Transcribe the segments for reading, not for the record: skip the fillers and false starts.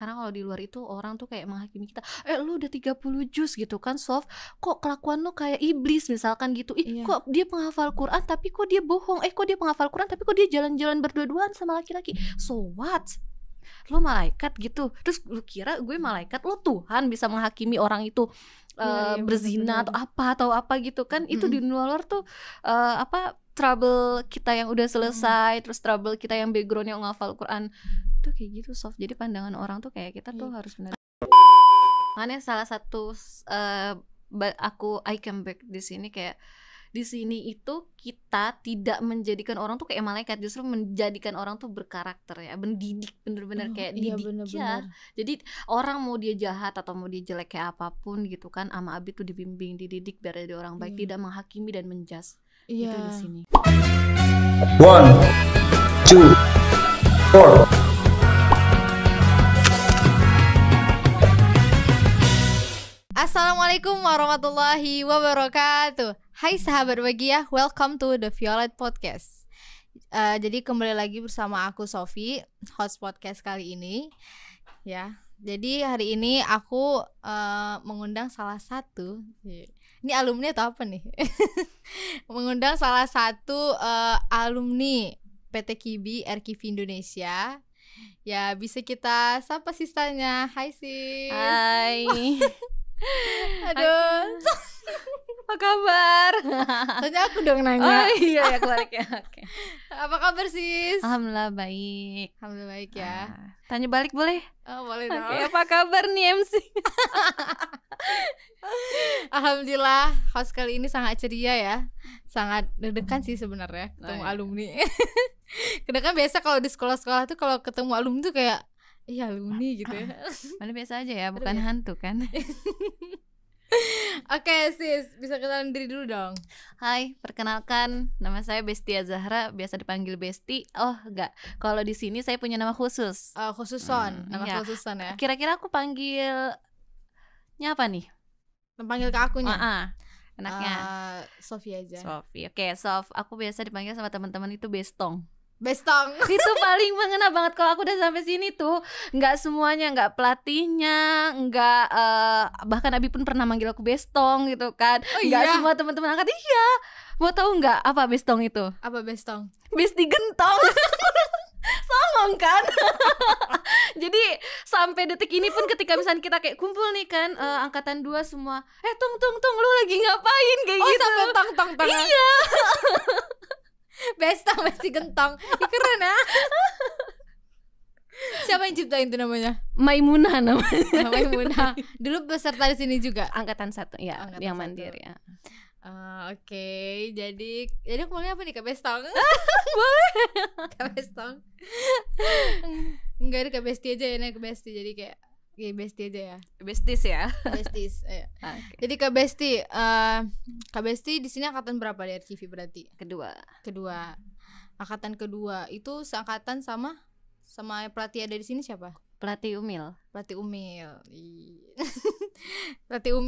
Karena kalau di luar itu orang tuh kayak menghakimi kita, lu udah 30 juz gitu kan Sof, kok kelakuan lu kayak iblis misalkan gitu. Kok dia penghafal Quran tapi kok dia bohong, kok dia penghafal Quran tapi kok dia jalan-jalan berdua-duaan sama laki-laki. So what? Lu malaikat gitu, terus lu kira gue malaikat, lu Tuhan bisa menghakimi orang itu berzina atau apa gitu kan. Itu di luar tuh trouble kita yang udah selesai, terus trouble kita yang backgroundnya ngafal Quran itu kayak gitu Sof. Jadi pandangan orang tuh kayak kita tuh harus benar. Makanya salah satu I come back di sini kayak di sini itu kita tidak menjadikan orang tuh kayak malaikat, justru menjadikan orang tuh berkarakter ya, mendidik bener-bener kayak didik ya. Jadi orang mau dia jahat atau mau dia jelek kayak apapun gitu kan, ama Abi tuh dibimbing, dididik biar jadi orang baik, tidak menghakimi dan menjas. Itu di sini. 1, 2, 4. Assalamualaikum warahmatullahi wabarakatuh. Hai sahabat bahagia, welcome to the Violet Podcast. Jadi kembali lagi bersama aku Sofi, host podcast kali ini. Ya, jadi hari ini aku mengundang salah satu, ini alumni atau apa nih? Mengundang salah satu alumni PT KIBI RKIVI Indonesia. Ya, bisa kita sapa sistanya. Hai sis. Hai. Aduh, apa kabar? Soalnya aku dong nanya. Oh iya ya, keluarga. Oke. Apa kabar sis? Alhamdulillah baik. Alhamdulillah baik ya. Tanya balik boleh? Oh boleh dong. Oke, apa kabar nih MC? Alhamdulillah, host kali ini sangat ceria ya. Sangat deg-degan sih sebenarnya ketemu alumni. Karena kan biasa kalau di sekolah-sekolah tuh kalau ketemu alumni tuh kayak iya alumni gitu ya. Mana biasa aja ya, bukan hantu kan. Oke sis, bisa kenalin diri dulu dong. Hai, perkenalkan nama saya Bestia Zahra, biasa dipanggil Besti. Oh enggak, kalau di sini saya punya nama khusus. Khususon, nama iya. khususon ya. Kira-kira aku panggilnya apa nih? Panggil ke akunya. Enaknya Sofi aja. Sofi. Oke, Sof. Aku biasa dipanggil sama teman-teman itu Bestong. Bestong. Itu paling mengena banget kalau aku udah sampai sini tuh. Nggak semuanya, nggak pelatihnya, nggak bahkan Abi pun pernah manggil aku Bestong gitu kan. Nggak semua teman-teman angkat. Iya. Mau tahu nggak apa Bestong itu? Apa Bestong? Besti gentong. Songong kan. Jadi sampai detik ini pun ketika misalnya kita kayak kumpul nih kan, angkatan 2 semua, tung lu lagi ngapain kayak gitu. Sampai tong. Iya. Bestong, Besti gentong. Keren ya. Siapa yang ciptain itu namanya? Maimunah namanya. Maimunah. Dulu peserta di sini juga. Angkatan 1 ya, Angkatan yang 1. mandiri ya. Oke. Jadi aku mau apa nih Kak Bestong? Boleh. Kak Bestong. Enggak, ada Kak Besti aja ya, Kak Besti. Jadi kayak Besti aja ya. Bestis ya. Bestis. Okay. Jadi Kak Besti di sini angkatan berapa di RKIVI berarti? Kedua. Angkatan kedua. Itu seangkatan sama pelatih dari sini siapa? Pelatih Umil. Pelatih Umil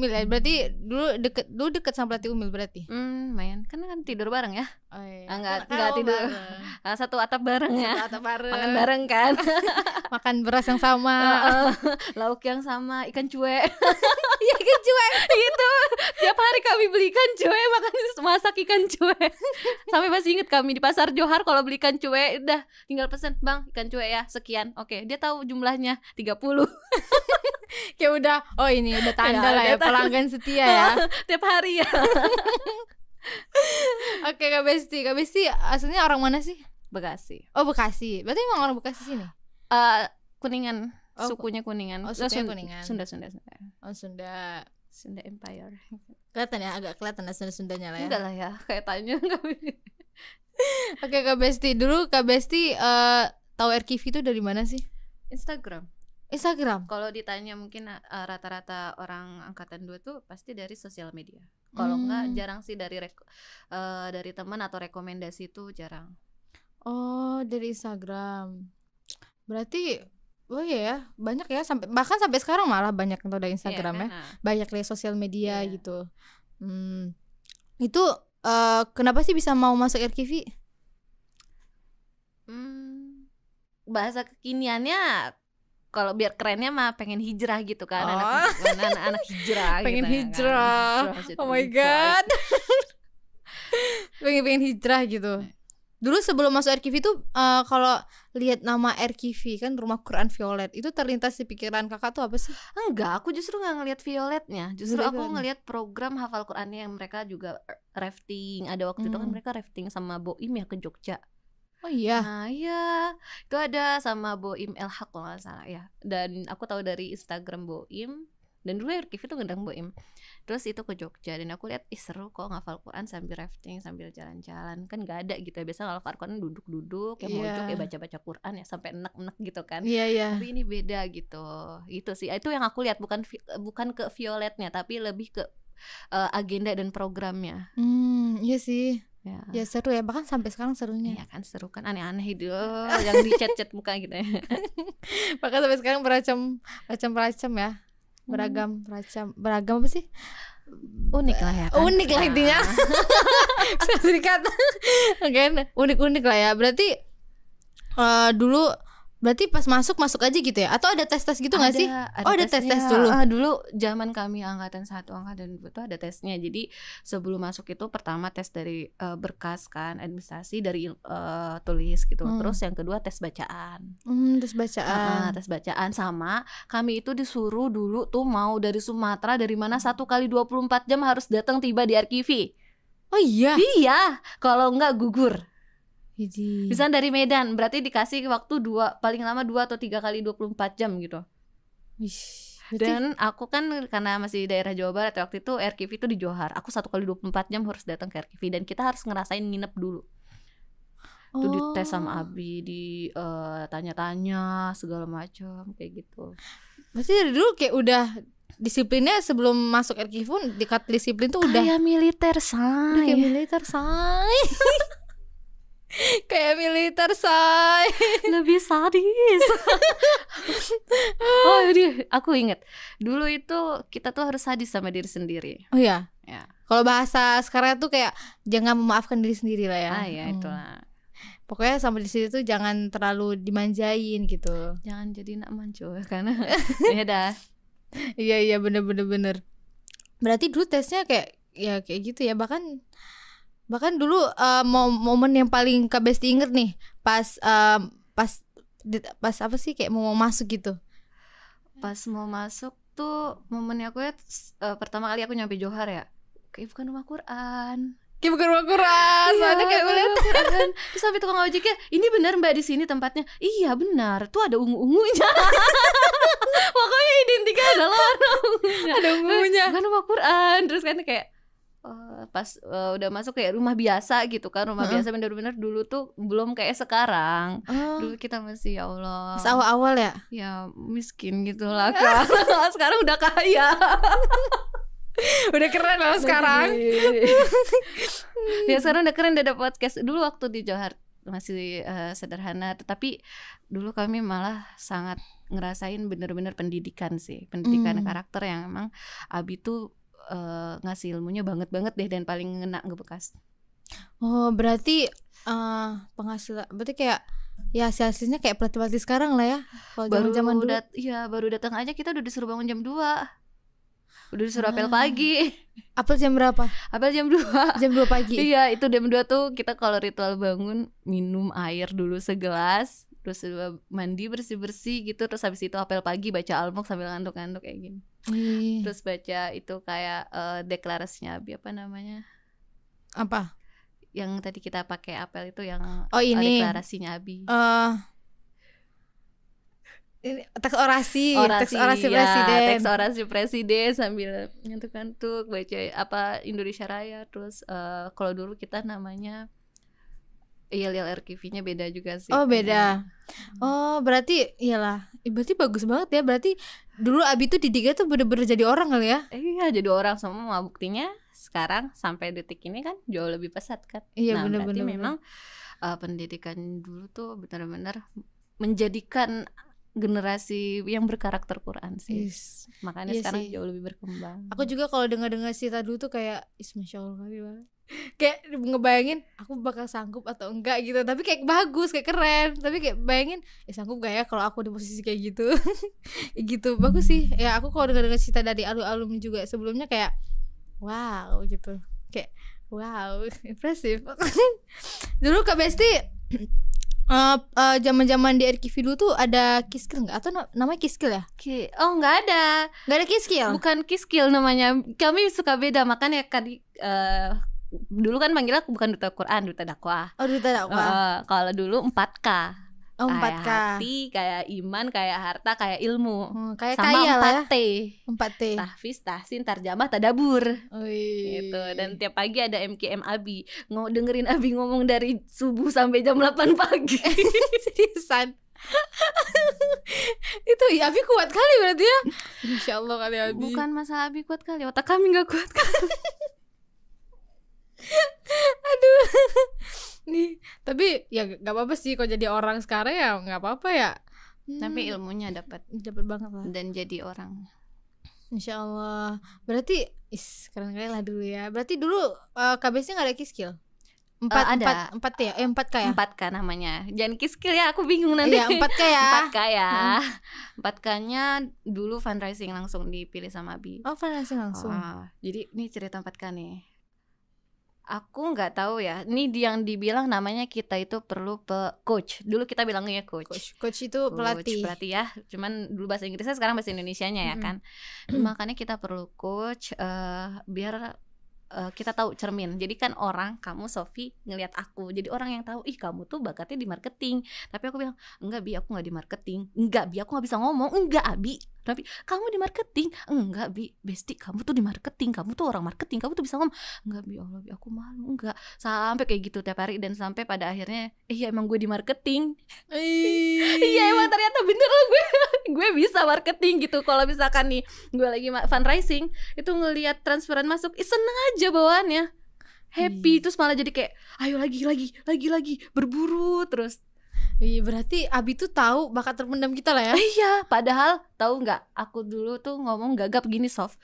ya. Berarti dulu deket sama pelatih Umil berarti. Lumayan. Kan tidur bareng ya. Oh, iya. Enggak tidur. Satu atap bareng ya. Makan bareng kan. Makan beras yang sama. Lauk yang sama, ikan cuek. Iya, ikan cuek. Gitu. Tiap hari kami beli ikan cuek, masak ikan cuek. Sampai masih inget kami di Pasar Johar kalau beli ikan cuek udah tinggal pesen, "Bang, ikan cuek ya, sekian." Oke, dia tahu jumlahnya 30. Kayak udah, oh ini udah tanda lah ya, pelanggan setia ya. Tiap hari ya. Oke, Kak Besti aslinya orang mana sih? Bekasi. Oh, Bekasi. Berarti emang orang Bekasi sini? Kuningan. Sukunya Kuningan. Sukunya Kuningan. Sunda. Oh, Sunda Empire. Kelihatan ya, agak kelihatan ya Sundanya lah ya. Enggak lah ya, kayak tanya enggak. Oke, Kak Besti. Dulu Kak Besti tahu RKIVI itu dari mana sih? Instagram. Kalau ditanya mungkin rata-rata orang angkatan 2 tuh pasti dari sosial media. Kalau enggak jarang sih dari teman atau rekomendasi itu jarang. Oh, dari Instagram. Berarti ya, banyak ya, bahkan sampai sekarang malah banyak yang tahu dari Instagram ya. Banyak dari sosial media gitu. Itu kenapa sih bisa mau masuk RKIVI? Bahasa kekiniannya kalau biar kerennya mah pengen hijrah gitu kan, anak hijrah pengen gitu, hijrah. Kan? Oh my god. pengen hijrah gitu. Dulu sebelum masuk RKV itu kalau lihat nama RKV kan Rumah Quran Violet, itu terlintas di pikiran kakak tuh apa sih? Enggak, aku justru nggak ngelihat Violetnya, justru Ngeliat aku Violetnya. ngelihat program hafal Qurannya yang mereka juga rafting. Ada waktu itu kan mereka rafting sama Boim ya ke Jogja. Oh iya. Nah iya, itu ada sama Boim El Haq kalau nggak salah ya. Dan aku tahu dari Instagram Boim, dan dulu RKV tuh ngundang Boim. Terus itu ke Jogja dan aku lihat seru kok ngafal Quran sambil rafting sambil jalan-jalan, kan nggak ada gitu ya, biasanya ngafal Quran duduk-duduk yang mojok ya baca-baca Quran ya sampai enek-enek gitu kan. Iya. Tapi ini beda gitu. Itu sih itu yang aku lihat, bukan ke Violetnya tapi lebih ke agenda dan programnya. Iya sih. Ya. Ya seru ya, bahkan sampai sekarang serunya. Iya kan seru kan, aneh-aneh itu yang di chat-chat muka gitu ya. Bahkan sampai sekarang beragam ya. Beragam apa sih? Unik lah ya kan? Unik lah intinya. Bisa dikata kan unik lah ya. Berarti dulu berarti pas masuk aja gitu ya? Atau ada tes gitu nggak sih? Ada tes dulu. Dulu zaman kami angkatan 1, angkatan 2 itu ada tesnya. Jadi sebelum masuk itu pertama tes dari berkas kan, administrasi dari tulis gitu. Terus yang kedua tes bacaan. Tes bacaan sama kami itu disuruh dulu tuh mau dari Sumatera dari mana 1 kali 24 jam harus datang tiba di RKV. Oh iya. Iya, kalau enggak gugur. Jadi Misalnya dari Medan, berarti dikasih waktu paling lama 2 atau 3 kali 24 jam gitu. Dan aku kan karena masih daerah Jawa Barat waktu itu RKV itu di Johar. Aku 1 kali 24 jam harus datang ke RKV dan kita harus ngerasain nginep dulu. Itu dites sama Abi, tanya-tanya segala macam kayak gitu. Berarti dari dulu kayak udah disiplinnya sebelum masuk RKV pun dekat disiplin tuh udah kayak militer, say. Kayak militer, say. Kayak militer, say. Lebih sadis. Oh jadi aku inget dulu itu kita tuh harus sadis sama diri sendiri. Oh iya. Ya. Kalau bahasa sekarang tuh kayak jangan memaafkan diri sendiri lah ya. Ya itulah. Pokoknya sampai di situ tuh jangan terlalu dimanjain gitu. Jangan jadi nak manco karena ya dah. Iya bener. Berarti dulu tesnya kayak gitu ya, bahkan dulu momen yang paling Kak Besti inget nih pas apa sih kayak mau masuk gitu. Pas mau masuk tuh momennya aku ya pertama kali aku nyampe Johar ya, kayak bukan rumah Quran. Kayak bukan rumah Quran, soalnya kayak melihat Quran. Terus sampai tukang ojeknya, ini benar mbak di sini tempatnya? Iya benar, tuh ada ungu-ungunya. Pokoknya identiknya adalah ungunya. Ada ungunya. Bukan rumah Quran. Terus kan kayak pas udah masuk kayak rumah biasa gitu kan, rumah biasa bener-bener dulu tuh belum kayak sekarang. Dulu kita masih ya Allah. Pas awal-awal ya? Ya miskin gitu lah kan. Sekarang udah kaya. Udah keren loh sekarang. Ya sekarang udah keren, udah ada podcast. Dulu waktu di Johar masih sederhana, tetapi dulu kami malah sangat ngerasain bener-bener pendidikan sih, pendidikan karakter yang emang Abi tuh ngasih ilmunya banget deh dan paling ngena ngebekas. Oh berarti penghasilan, berarti kayak ya hasilnya kayak pelatih sekarang lah ya. Kalau zaman dulu baru datang aja kita udah disuruh bangun jam 2. Udah disuruh apel pagi. Apel jam berapa? Apel jam 2. Jam 2 pagi. Iya, itu jam 2 tuh kita kalau ritual bangun minum air dulu segelas, terus mandi bersih-bersih gitu, terus habis itu apel pagi baca Al-Mulk sambil ngantuk-ngantuk kayak gini. Terus baca itu kayak deklarasinya Abi, apa namanya? Apa? Yang tadi kita pakai apel itu yang ini deklarasinya Abi. Teks orasi presiden. Teks orasi presiden sambil ngantuk-ngantuk baca apa Indonesia Raya. Terus kalau dulu kita namanya yel RKV-nya beda juga sih. Oh beda. Oh berarti iyalah. Berarti bagus banget ya. Berarti dulu Abi tuh didiknya tuh bener-bener jadi orang kali ya. Iya jadi orang semua. Buktinya sekarang sampai detik ini kan jauh lebih pesat kan. Iya bener-bener. Berarti memang pendidikan dulu tuh benar-benar menjadikan generasi yang berkarakter Quran sih. Yes. Makanya Iya sekarang sih. jauh lebih berkembang. Aku juga kalau dengar cerita dulu tuh kayak Masya Allah kali banget. Kayak ngebayangin aku bakal sanggup atau enggak gitu. Tapi kayak bagus, kayak keren. Tapi kayak bayangin sanggup gak ya kalau aku di posisi kayak gitu. Gitu, bagus sih. Ya aku kalau dengar cerita dari alumni juga sebelumnya kayak wow gitu. Kayak wow, impresif. Dulu Kak Besti zaman-zaman di RKV dulu tuh ada Kiskil nggak? Atau namanya Kiskil ya? Oh nggak ada. Nggak ada Kiskil? Bukan Kiskil namanya. Kami suka beda. Makanya dulu kan manggil aku bukan duta Quran, duta dakwah. Oh, duta dakwah. Kalau dulu 4K. Oh, 4K. Kayak hati, kayak iman, kayak harta, kayak ilmu. Kayak sama kaya lah 4T. 4T. Tahfiz, tahsin, tarjamah, tadabur. Wih. Gitu. Dan tiap pagi ada MKM Abi. Dengerin Abi ngomong dari subuh sampai jam 8 pagi. Seriusan. Itu ya Abi kuat kali berarti ya. Insya Allah kali Abi. Bukan masalah Abi kuat kali, otak kami gak kuat kali. Aduh. Nih, tapi ya gak apa-apa sih kalau jadi orang sekarang ya gak apa-apa ya. Tapi ilmunya dapat banget lah. dan jadi orang. Insya Allah. Berarti keren kali lah dulu ya. Berarti dulu KBS-nya gak ada Kiskil? 4 ya? 4K ya? 4K namanya. Jangan Kiskil ya, aku bingung nanti. Iya, 4K ya. 4K ya. 4K-nya dulu fundraising langsung dipilih sama Abi. Oh, fundraising langsung. Jadi ini cerita 4K nih. Aku nggak tahu ya. Ini yang dibilang namanya kita itu perlu coach. Dulu kita bilangnya coach. Coach itu pelatih. Pelatih ya. Cuman dulu bahasa Inggrisnya, sekarang bahasa Indonesianya ya kan. Makanya kita perlu coach biar kita tahu cermin. Jadi kan orang, kamu Sofi ngelihat aku, jadi orang yang tahu, ih kamu tuh bakatnya di marketing. Tapi aku bilang, enggak Bi, aku nggak di marketing. Enggak Bi, aku nggak bisa ngomong. Enggak Abi, tapi kamu di marketing. Enggak Bi, Besti, kamu tuh di marketing. Kamu tuh orang marketing, kamu tuh bisa ngomong. Enggak Bi, Allah Bi, aku malu. Enggak. Sampai kayak gitu tiap hari, dan sampai pada akhirnya iya emang gue di marketing. Iya emang ternyata bener loh gue bisa marketing gitu. Kalau misalkan nih gue lagi fundraising, itu ngelihat transferan masuk, seneng aja bawaannya, happy. Terus malah jadi kayak ayo lagi berburu terus. Iya, berarti Abi tuh tahu bakat terpendam kita lah ya. Iya, padahal tahu nggak, aku dulu tuh ngomong gagap gini Sof,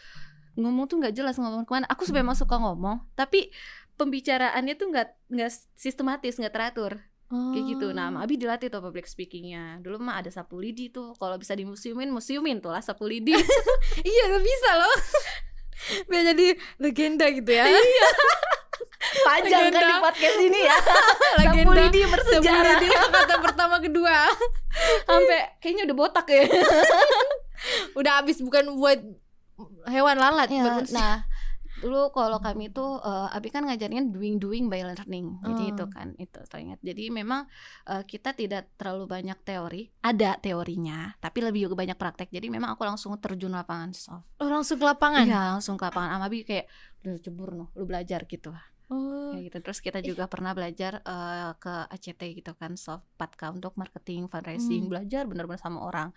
ngomong tuh nggak jelas ngomong kemana. Aku memang suka ngomong, tapi pembicaraannya tuh nggak sistematis, nggak teratur. Kayak gitu. Nah, Abi dilatih tuh public speakingnya. Dulu mah ada sapu lidi tuh. Kalau bisa museumin tuh lah sapu lidi. Iya, gak bisa loh. Biar jadi legenda gitu ya. Iya. Panjang kan di podcast ini ya. Legenda sapu lidi bersejarah. Sapu lidi angkatan pertama kedua. Sampai kayaknya udah botak ya. Udah habis, bukan buat hewan lalat ya. Nah, dulu kalau kami tuh Abi kan ngajarnya doing by learning. Jadi itu kan itu teringat. Jadi memang kita tidak terlalu banyak teori. Ada teorinya, tapi lebih banyak praktek. Jadi memang aku langsung terjun lapangan Sof. Oh, langsung ke lapangan? Iya, langsung ke lapangan. Sama Abi kayak udah cebur lu belajar gitu. Kayak gitu. Terus kita juga pernah belajar ke ACT gitu kan, Sof, 4K untuk marketing, fundraising, belajar benar-benar sama orang.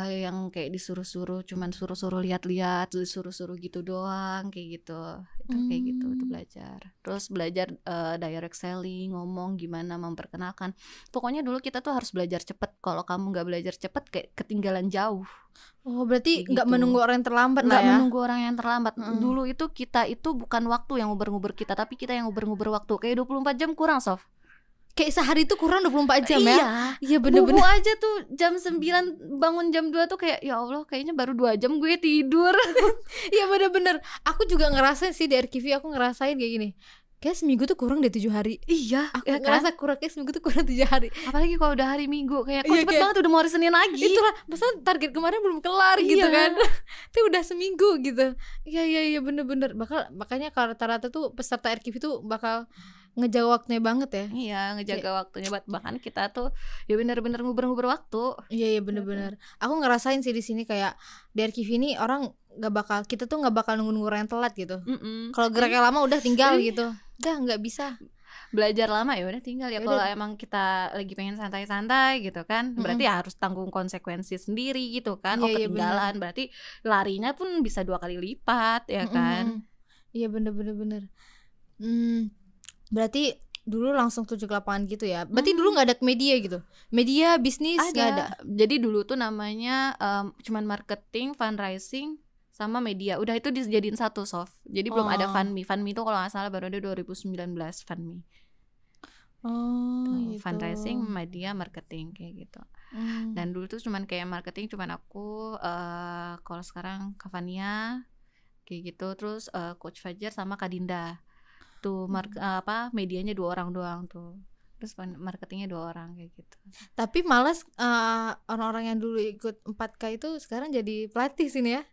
Yang kayak disuruh-suruh, cuman suruh-suruh lihat-lihat, disuruh-suruh gitu doang, kayak gitu. Itu kayak gitu, itu belajar. Terus belajar direct selling, ngomong gimana memperkenalkan. Pokoknya dulu kita tuh harus belajar cepet. Kalau kamu nggak belajar cepet, kayak ketinggalan jauh. Oh, berarti nggak gitu. menunggu orang yang terlambat lah ya? Nggak menunggu orang yang terlambat. Dulu itu kita itu bukan waktu yang nguber-nguber kita, tapi kita yang nguber-nguber waktu. Kayak 24 jam kurang, Sof. Kayak sehari itu kurang 24 jam ya? Iya bener-bener. Bubu aja tuh jam 9 bangun jam 2 tuh kayak ya Allah kayaknya baru 2 jam gue tidur. Iya bener-bener. Aku juga ngerasain sih di RKV, aku ngerasain kayak gini. Kayak seminggu tuh kurang deh 7 hari. Iya, aku ya ngerasa kurang, kayak seminggu tuh kurang 7 hari. Apalagi kalau udah hari Minggu kayak kok cepet banget udah mau hari Senin lagi. Itulah, masa target kemarin belum kelar gitu kan. Itu udah seminggu gitu. Iya bener-bener. Makanya kalau rata-rata tuh peserta RKV tuh bakal ngejaga waktunya banget ya. Iya, ngejaga waktunya buat, bahkan kita tuh ya bener-bener nguber-nguber waktu. Iya bener-bener. Aku ngerasain sih di sini kayak di RKV ini orang kita tuh nggak bakal nunggu orang yang telat gitu. Kalau geraknya lama udah tinggal gitu. Udah nggak bisa. Belajar lama ya udah tinggal ya. Kalau emang kita lagi pengen santai-santai gitu kan, berarti ya harus tanggung konsekuensi sendiri gitu kan. Ketinggalan berarti larinya pun bisa 2 kali lipat ya kan. Iya bener. Berarti dulu langsung terjun ke lapangan gitu ya. Berarti dulu nggak ada media gitu, media bisnis nggak ada. Jadi dulu tuh namanya cuman marketing, fundraising sama media. Udah itu dijadiin satu soft. Jadi belum ada Funmi. Funmi itu kalau nggak salah baru ada 2019 Funmi. Gitu. Fundraising, media, marketing kayak gitu. Dan dulu tuh cuman kayak marketing cuman aku, kalau sekarang Kavania kayak gitu, terus Coach Fajar sama Kak Dinda tuh medianya 2 orang doang tuh, terus marketingnya 2 orang kayak gitu. Tapi malas orang-orang yang dulu ikut 4K itu sekarang jadi pelatih sini ya.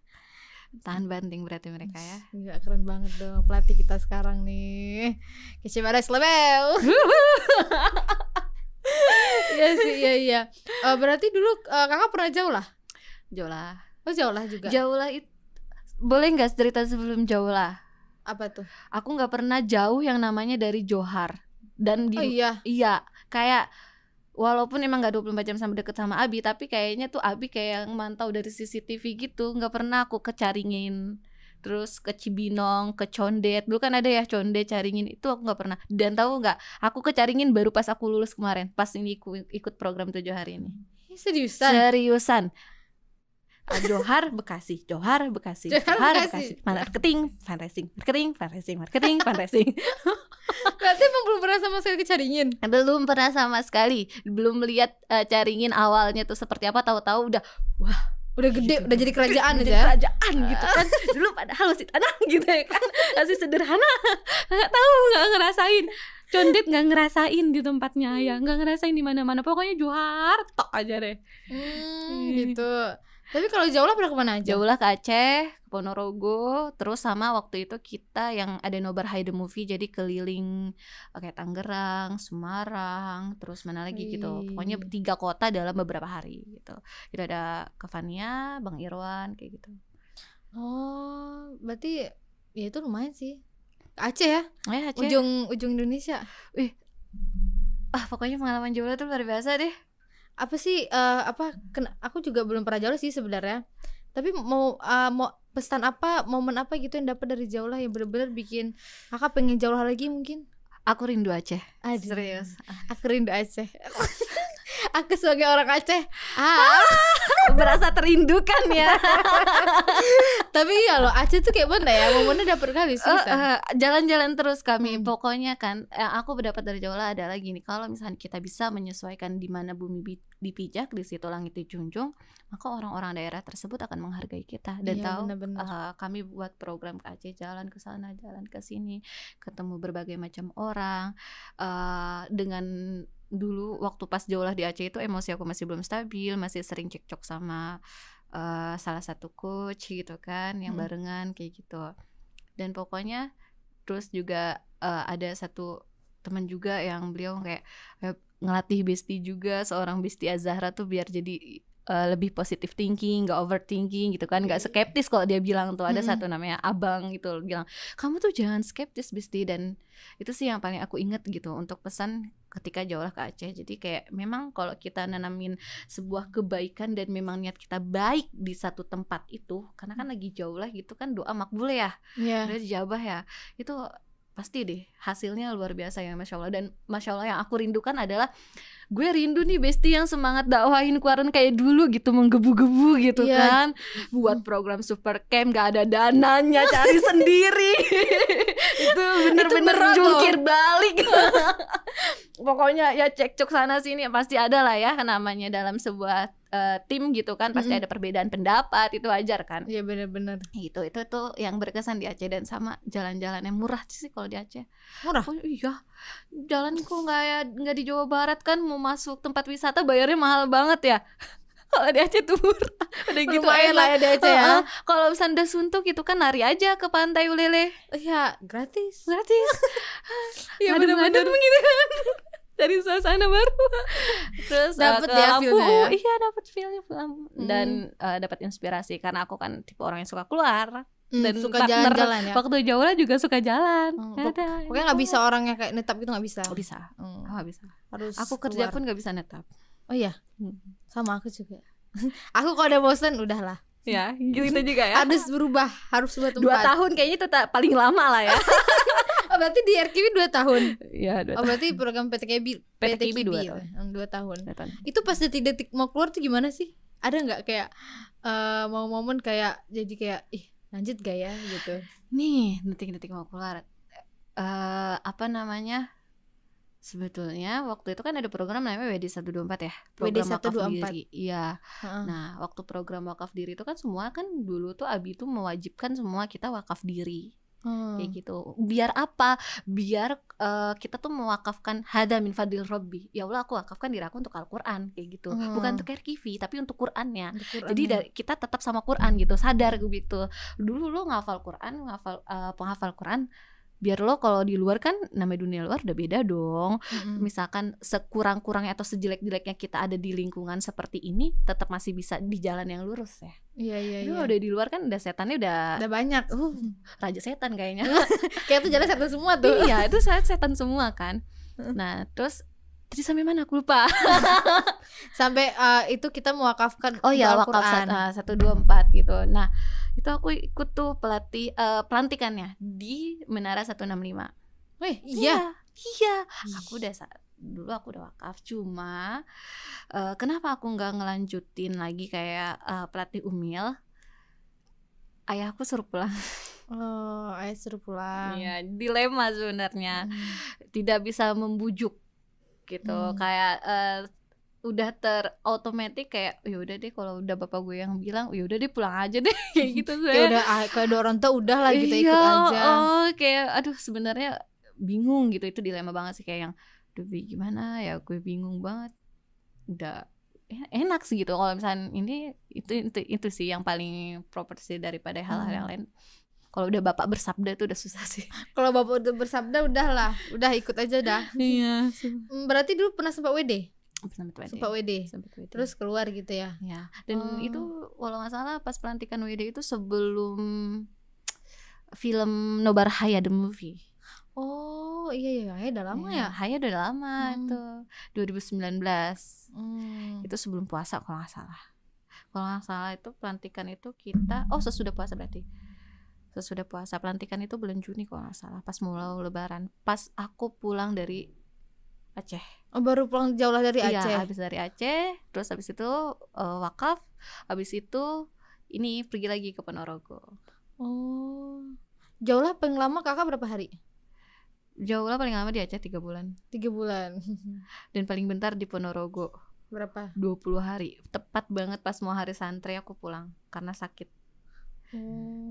Tahan banting berarti mereka ya. Enggak, keren banget dong pelatih kita sekarang nih. Kecebaras lebel. Iya sih, iya. Berarti dulu kakak pernah jauh lah? Jauh lah. Oh jauh lah juga. Jauh lah itu. Boleh nggak cerita sebelum jauh lah? Apa tuh? Aku nggak pernah jauh yang namanya dari Johar dan iya kayak walaupun emang nggak 24 jam sama deket sama Abi, tapi kayaknya tuh Abi kayak yang mantau dari CCTV gitu. Nggak pernah aku ke Caringin, terus ke Cibinong, ke Condet. Dulu kan ada ya Condet, Caringin, itu aku nggak pernah. Dan tahu nggak, aku ke Caringin baru pas aku lulus kemarin, pas ini ikut program 7 hari ini. Seriusan. Johar Bekasi. Marketing, fundraising. Berarti emang belum pernah sama sekali ke Caringin? Belum pernah sama sekali. Belum melihat Caringin awalnya tuh seperti apa, tahu-tahu udah udah gede, udah jadi kerajaan aja. Kerajaan gitu kan. Dulu padahal masih tanah gitu ya kan. Masih sederhana. Enggak tahu, enggak ngerasain. Condet nggak ngerasain di tempatnya ya, nggak ngerasain di mana-mana. Pokoknya Johar tok aja deh. Gitu. Tapi kalau jauh lah pernah kemana aja? Jauh lah ke Aceh, ke Ponorogo, terus sama waktu itu kita yang ada Nobar High the Movie, jadi keliling kayak Tangerang, Semarang, terus mana lagi gitu. Pokoknya 3 kota dalam beberapa hari gitu. Itu ada Kavania, Bang Irwan kayak gitu. Oh, berarti ya itu lumayan sih. Aceh ya? Aceh. Ujung Indonesia. Pokoknya pengalaman jauh tuh luar biasa deh. Apa sih aku juga belum pernah jauh sih sebenarnya. Tapi mau pesan apa, momen apa gitu yang dapat dari jauh lah yang benar-benar bikin kakak pengen jauh lagi mungkin? Aku rindu Aceh. Serius. Aku rindu Aceh. Aku sebagai orang Aceh berasa terindukan ya. Tapi kalau Aceh tuh kayak mana ya, momennya dapet kali sih. Jalan-jalan terus kami. Pokoknya kan yang aku dapat dari Jawa adalah gini, kalau misalnya kita bisa menyesuaikan di mana bumi dipijak, di situ langit dijunjung, maka orang-orang daerah tersebut akan menghargai kita dan tahu. Kami buat program ke Aceh, jalan ke sana, jalan ke sini, ketemu berbagai macam orang. Dengan dulu waktu pas jauh lah di Aceh itu emosi aku masih belum stabil, masih sering cekcok sama salah satu coach gitu kan, yang barengan kayak gitu. Dan pokoknya terus juga ada satu teman juga yang beliau kayak ngelatih Besti juga, seorang Besti Azahra tuh biar jadi lebih positive thinking, gak overthinking gitu kan, gak skeptis. Kalau dia bilang tuh ada satu namanya Abang gitu, bilang kamu tuh jangan skeptis Besti. Dan itu sih yang paling aku inget gitu untuk pesan ketika jauh lah ke Aceh. Jadi kayak memang kalau kita nanamin sebuah kebaikan dan memang niat kita baik di satu tempat itu, karena kan lagi jauh lah gitu kan, doa makbul ya, udah dijabah ya, itu pasti deh hasilnya luar biasa ya, Masya Allah. Dan Masya Allah yang aku rindukan adalah gue rindu nih Besti yang semangat dakwahin Quran kayak dulu gitu, menggebu-gebu gitu kan, buat program super camp gak ada dananya, cari sendiri. Itu bener-bener jungkir balik. Pokoknya ya cekcok sana sini pasti ada lah ya, namanya dalam sebuah tim gitu kan, pasti ada perbedaan pendapat, itu wajar kan. Iya benar-benar. Itu tuh yang berkesan di Aceh. Dan sama jalan-jalan yang murah sih kalau di Aceh. Murah? Oh iya, jalan kok nggak di Jawa Barat kan, mau masuk tempat wisata bayarnya mahal banget ya. Kalau di Aceh tuh murah. Udah gitu lumayan lah ya di Aceh ya. Kalau misalnya suntuk itu kan lari aja ke Pantai Ulele. Iya, gratis. Iya benar-benar begitu kan. Dari suasana baru. Terus dapat ke ya Lampung. feel-nya ya? Iya, dapat feel-nya dan dapat inspirasi karena aku kan tipe orang yang suka keluar. Dan suka jalan-jalan ya. Waktu jauh lah juga suka jalan. Pokoknya nggak bisa orang yang kayak netap gitu, nggak bisa. Nggak bisa. Nggak bisa. Harus aku kerja keluar. pun nggak bisa netap. Oh iya, sama aku juga. Aku kalau udah bosen udahlah. Ya, gitu juga ya. Harus berubah tempat. 2 tahun kayaknya itu paling lama lah ya. Oh, berarti di RKB 2 tahun. Iya, 2 Oh, berarti program PTKB 2 tahun. 2 tahun. 2 tahun. Itu pas detik-detik mau keluar tuh gimana sih? Ada nggak kayak mau momen kayak jadi kayak lanjut gak ya gitu? Nih, detik-detik mau keluar. Apa namanya? Sebetulnya waktu itu kan ada program namanya WD 124 ya. Program WD 124. wakaf diri. Iya. Heeh. Nah, waktu program wakaf diri itu kan semua kan dulu tuh Abi tuh mewajibkan semua kita wakaf diri. Kayak gitu. Biar apa? Biar kita tuh mewakafkan hada min fadil Rabbi. Ya Allah, aku wakafkan diri aku untuk Al-Qur'an kayak gitu. Bukan untuk RKV, tapi untuk Qur'annya. Jadi kita tetap sama Qur'an gitu, sadar gitu. Dulu lo ngafal Qur'an, penghafal Qur'an, biar lo kalau di luar kan namanya dunia luar udah beda dong. Misalkan sekurang-kurangnya atau sejelek-jeleknya kita ada di lingkungan seperti ini, tetap masih bisa di jalan yang lurus ya. Iya. Udah di luar kan udah setannya udah banyak. Raja setan kayaknya. Kayak tuh jalan setan semua tuh. Iya, itu setan semua kan. Nah, terus sampai mana aku lupa. Sampai itu kita mewakafkan wakaf 124 gitu. Nah, itu aku ikut tuh pelantikannya di Menara 165. Iya. Aku dulu aku udah wakaf, cuma kenapa aku nggak ngelanjutin lagi kayak pelatih umil? Ayahku suruh pulang. Ayah suruh pulang. Iya, dilema sebenarnya. Tidak bisa membujuk gitu. Kayak udah terautomatik kayak ya udah deh, kalau udah bapak gue yang bilang ya udah deh pulang aja deh kayak gitu. Ya udah kayak orang tua udah lah kita ikut aja. Kayak aduh sebenarnya bingung gitu, itu dilema banget sih, kayak yang aduh gimana ya, gue bingung banget. Udah enak sih gitu kalau misalnya ini itu sih yang paling proper sih daripada hal-hal yang lain. Kalau udah bapak bersabda itu udah susah sih. Kalau bapak udah bersabda udahlah, udah ikut aja dah. Iya. Berarti dulu pernah sempat WD? Sempat WD. Terus keluar gitu ya? Ya. Dan itu kalau nggak salah pas pelantikan WD itu sebelum film Nobar Haya the movie. Oh iya Haya udah lama ya? Haya udah lama itu 2019. Itu sebelum puasa kalau nggak salah. Kalau nggak salah itu pelantikan itu kita sesudah puasa berarti. Sesudah puasa, pelantikan itu bulan Juni kalau nggak salah, pas mulai lebaran, pas aku pulang dari Aceh. Baru pulang jauh lah dari Aceh? Iya, habis dari Aceh, terus habis itu wakaf, habis itu ini pergi lagi ke Ponorogo. Jauh lah, paling lama kakak berapa hari? Jauh lah paling lama di Aceh 3 bulan. 3 bulan. Dan paling bentar di Ponorogo. Berapa? 20 hari. Tepat banget pas mau hari santri aku pulang karena sakit.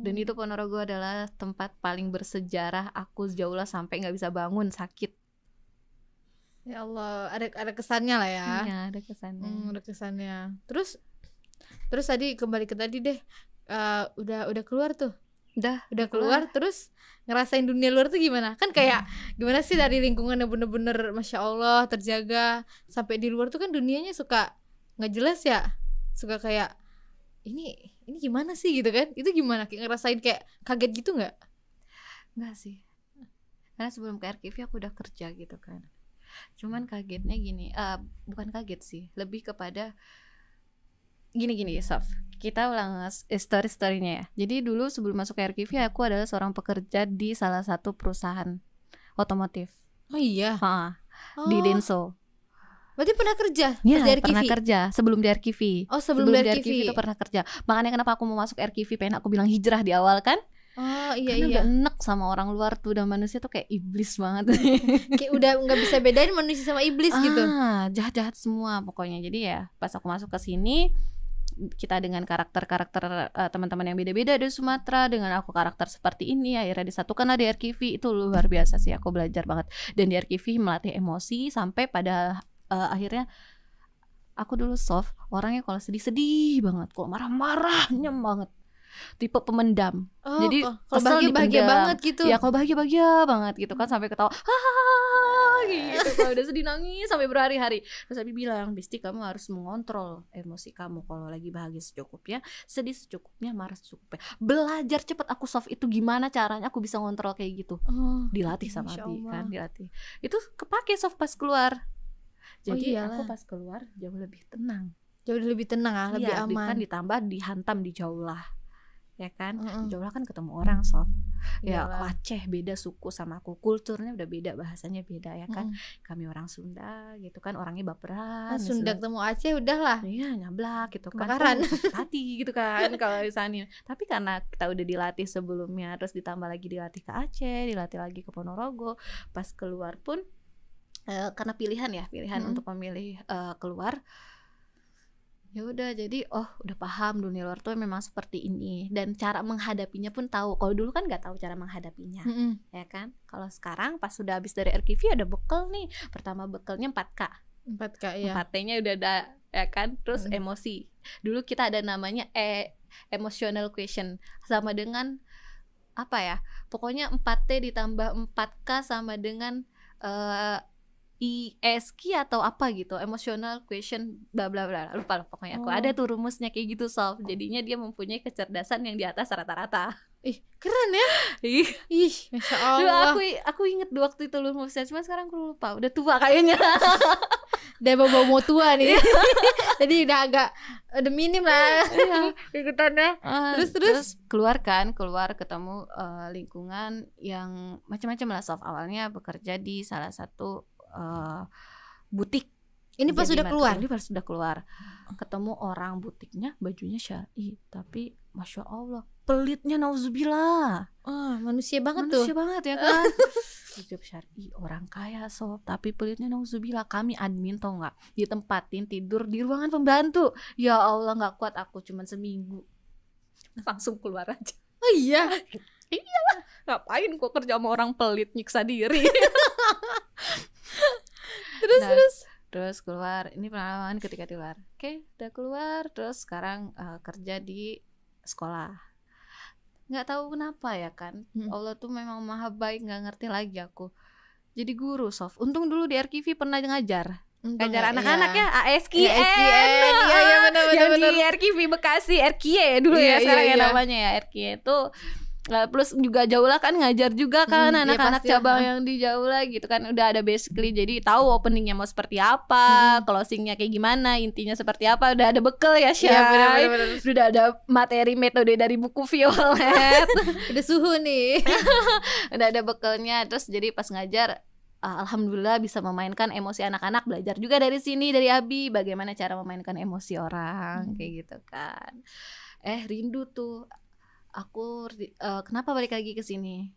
Dan itu Ponorogo adalah tempat paling bersejarah aku jauh lah sampai nggak bisa bangun, sakit. Ya Allah, ada kesannya lah ya. Iya, ada kesannya. Ada kesannya. Terus tadi kembali ke tadi deh. Udah keluar tuh. Udah keluar, terus ngerasain dunia luar tuh gimana? Kan kayak gimana sih dari lingkungan yang bener-bener Masya Allah terjaga, sampai di luar tuh kan dunianya suka nggak jelas ya, suka kayak ini gimana sih gitu kan? Itu gimana? Kayak ngerasain kayak kaget gitu nggak? Nggak sih, karena sebelum ke RKV aku udah kerja gitu kan. Cuman kagetnya gini, bukan kaget sih, lebih kepada gini Sof, kita ulang story-storynya ya. Jadi dulu sebelum masuk ke RKV aku adalah seorang pekerja di salah satu perusahaan otomotif. Oh iya? Di Denso. Berarti pernah kerja? Ya, pernah kerja sebelum di RKV. Sebelum di RKV itu pernah kerja. Makanya kenapa aku mau masuk RKV, pengen aku bilang hijrah di awal kan. Karena udah enek sama orang luar tuh, dan manusia tuh kayak iblis banget. Kayak udah nggak bisa bedain manusia sama iblis gitu. Jahat-jahat semua pokoknya. Jadi ya pas aku masuk ke sini, kita dengan karakter-karakter teman-teman yang beda-beda di Sumatera, dengan aku karakter seperti ini, akhirnya disatukanlah di RKV. Itu luar biasa sih, aku belajar banget. Dan di RKV melatih emosi sampai pada akhirnya aku dulu soft, orangnya kalau sedih-sedih banget, kalau marah-marah nyem banget, tipe pemendam. Jadi kalau bahagia banget gitu. Ya kalau bahagia banget gitu kan, sampai ketawa gitu. Kalau udah sedih nangis sampai berhari-hari. Terus Abi bilang, Bisti, kamu harus mengontrol emosi kamu. Kalau lagi bahagia secukupnya, sedih secukupnya, marah secukupnya. Belajar cepet aku soft itu gimana caranya aku bisa ngontrol kayak gitu. Dilatih sama Abi kan, dilatih. Itu kepake soft pas keluar. Jadi aku pas keluar jauh lebih tenang. Jauh lebih tenang, lebih aman. Kan ditambah dihantam di Jaulah. Ya kan, Jaulah kan ketemu orang soft. Ya Iyalah. Aceh beda suku sama aku, kulturnya udah beda, bahasanya beda ya kan. Kami orang Sunda gitu kan, orangnya baperan. Sunda ketemu Aceh udahlah. Iya nyablak gitu kan, Kebakaran. sakit hati gitu kan kalau misalnya. Tapi karena kita udah dilatih sebelumnya, terus ditambah lagi dilatih ke Aceh, dilatih lagi ke Ponorogo, pas keluar pun karena pilihan untuk memilih keluar, ya udah jadi udah paham dunia luar tuh memang seperti ini, dan cara menghadapinya pun tahu. Kalau dulu kan nggak tahu cara menghadapinya, ya kan. Kalau sekarang pas sudah habis dari RKV ada bekal nih. Pertama bekalnya 4K. 4K ya. 4T-nya udah ada ya kan. Terus emosi. Dulu kita ada namanya emotional question, sama dengan apa ya? Pokoknya 4T ditambah 4K sama dengan ISQ atau apa gitu, emotional question bla bla bla, lupa pokoknya aku ada tuh rumusnya kayak gitu Sof. Jadinya dia mempunyai kecerdasan yang di atas rata-rata. Ih keren ya. Ih, Masya Duh, Allah. aku inget waktu itu rumusnya, cuma sekarang aku lupa, udah tua kayaknya. Udah bawa mau tua nih. Jadi udah minim lah ikutannya. Terus keluar ketemu lingkungan yang macam-macam lah Sof. Awalnya bekerja di salah satu butik. Ini pas sudah keluar. Ini pas sudah keluar. Ketemu orang butiknya bajunya syar'i, tapi Masya Allah pelitnya nauzubillah. Manusia banget Manusia tuh. banget ya kan. Hijab syar'i, orang kaya Sob, tapi pelitnya nauzubillah. Kami admin tau nggak, ditempatin tidur di ruangan pembantu. Ya Allah nggak kuat aku, cuman seminggu langsung keluar aja. Oh iya. Iyalah, ngapain kok kerja sama orang pelit, nyiksa diri. Terus keluar, ini pengalaman ketika di luar. Oke, udah keluar, terus sekarang kerja di sekolah. Nggak tahu kenapa ya kan, Allah tuh memang maha baik, nggak ngerti lagi aku. Jadi guru Sof. Untung dulu di RKV pernah ngajar anak-anak ya, ASKN. Iya benar. Yang di RKV Bekasi, RKY dulu ya, sekarang ya namanya ya RKY itu. Plus juga Jaula kan ngajar juga kan anak-anak cabang yang di Jaula gitu kan, udah ada basically, jadi tahu openingnya mau seperti apa, closingnya kayak gimana, intinya seperti apa, udah ada bekal ya Syai. Bener. Udah ada materi metode dari buku Violet. Udah suhu nih. Udah ada bekalnya, terus jadi pas ngajar alhamdulillah bisa memainkan emosi anak-anak, belajar juga dari sini, dari Abi bagaimana cara memainkan emosi orang kayak gitu kan. Rindu tuh aku, kenapa balik lagi ke sini?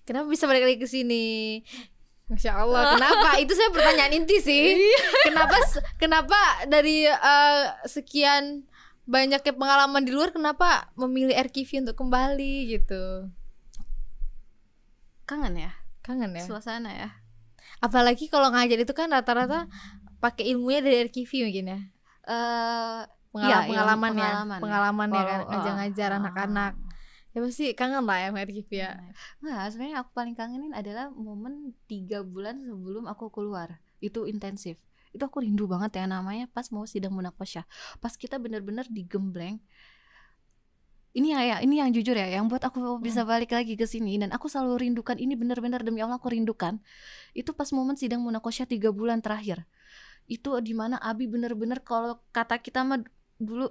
Kenapa bisa balik lagi ke sini? Masya Allah, kenapa? Itu saya pertanyaan inti sih. Kenapa dari sekian banyaknya pengalaman di luar, kenapa memilih RKV untuk kembali gitu? Kangen ya Suasana ya. Apalagi kalau ngajar itu kan rata-rata pakai ilmunya dari RKV mungkin ya. Pengalaman ya kan, ngajar anak-anak. Ya pasti kangen lah ya sama RKV ya. Nggak, sebenarnya aku paling kangenin adalah momen 3 bulan sebelum aku keluar. Itu intensif. Itu aku rindu banget ya, namanya pas mau sidang munakosyah. Pas kita benar-benar digembleng. Ini yang jujur ya, yang buat aku bisa balik lagi ke sini, dan aku selalu rindukan ini, benar-benar demi Allah aku rindukan. Itu pas momen sidang munakosyah 3 bulan terakhir. Itu dimana Abi benar-benar, kalau kata kita mah dulu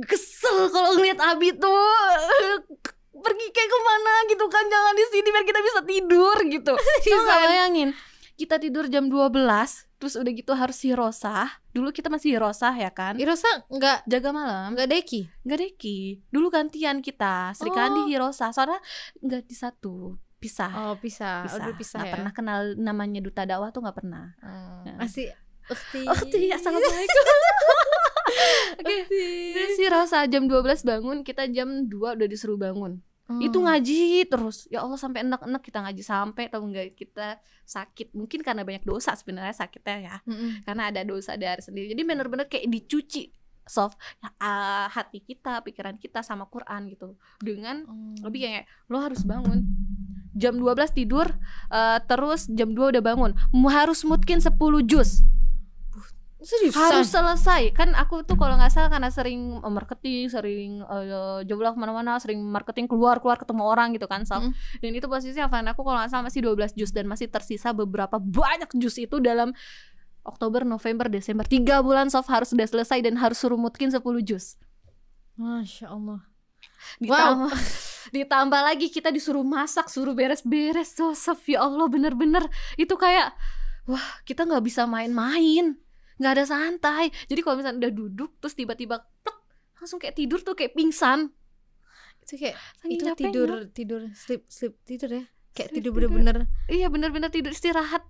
kesel kalau ngeliat Abi tuh pergi kayak kemana gitu kan, jangan di sini biar kita bisa tidur gitu. Bisa bayangin kita tidur jam 12, terus udah gitu harus hirosah. Dulu kita masih hirosah ya kan. Hirosah nggak jaga malam, nggak deki. Dulu gantian kita, Sri Kandi hirosah, soalnya nggak di satu, pisah. Pisah. Udah pisah nggak ya. pernah kenal namanya duta dakwah tuh, nggak pernah. Masih Assalamualaikum. Oke, terus hirosah jam 12 bangun, kita jam 2 udah disuruh bangun. Itu ngaji terus, ya Allah, sampai enak-enak kita ngaji, sampai tahu nggak kita sakit, mungkin karena banyak dosa sebenarnya sakitnya ya, karena ada dosa dari sendiri. Jadi benar-benar kayak dicuci soft hati kita, pikiran kita sama Quran gitu, dengan lebih kayak lo harus bangun jam 12 tidur, terus jam 2 udah bangun, harus mutkin 10 juz. Harus selesai. Kan aku tuh kalau nggak salah karena sering marketing, sering jauh kemana-mana, sering marketing, keluar ketemu orang gitu kan, Sof. Dan itu posisi hafalin aku kalau nggak salah masih 12 juz, dan masih tersisa beberapa banyak juz itu dalam Oktober, November, Desember, 3 bulan Sof, harus udah selesai dan harus suruh mutkin 10 juz. Masya Allah. Ditambah Ditambah lagi kita disuruh masak, suruh beres-beres. Sof, ya Allah, bener-bener itu kayak wah, kita nggak bisa main-main, nggak ada santai. Jadi kalau misalnya udah duduk terus tiba-tiba plek, langsung kayak tidur tuh kayak pingsan. Itu kayak Saking itu capeknya. tidur tidur ya. Kayak Sleep tidur tidur. bener-bener Iya, bener-bener tidur istirahat.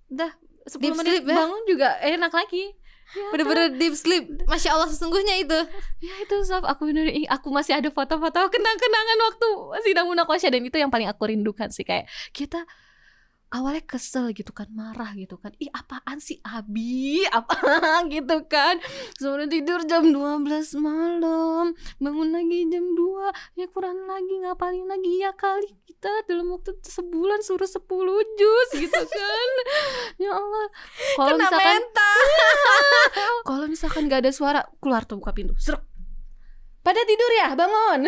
Dah 10 Deep menit sleep ya? bangun juga enak lagi. Ya, bener-bener deep sleep. Masya Allah sesungguhnya itu. ya itu Sof, aku bener, aku masih ada foto-foto kenang-kenangan waktu sidang munakosyah, dan itu yang paling aku rindukan sih. Kayak kita awalnya kesel gitu kan, marah gitu kan, ih apaan sih Abi, apa gitu kan. Sebelum tidur jam 12 malam, bangun lagi jam 2, ya Quran lagi, ngapalin lagi, ya kali kita dalam waktu sebulan suruh 10 juz gitu kan. Ya Allah, kalau Kena misalkan mental. kalau misalkan gak ada suara, keluar tuh, buka pintu, seruk. Pada tidur ya, bangun.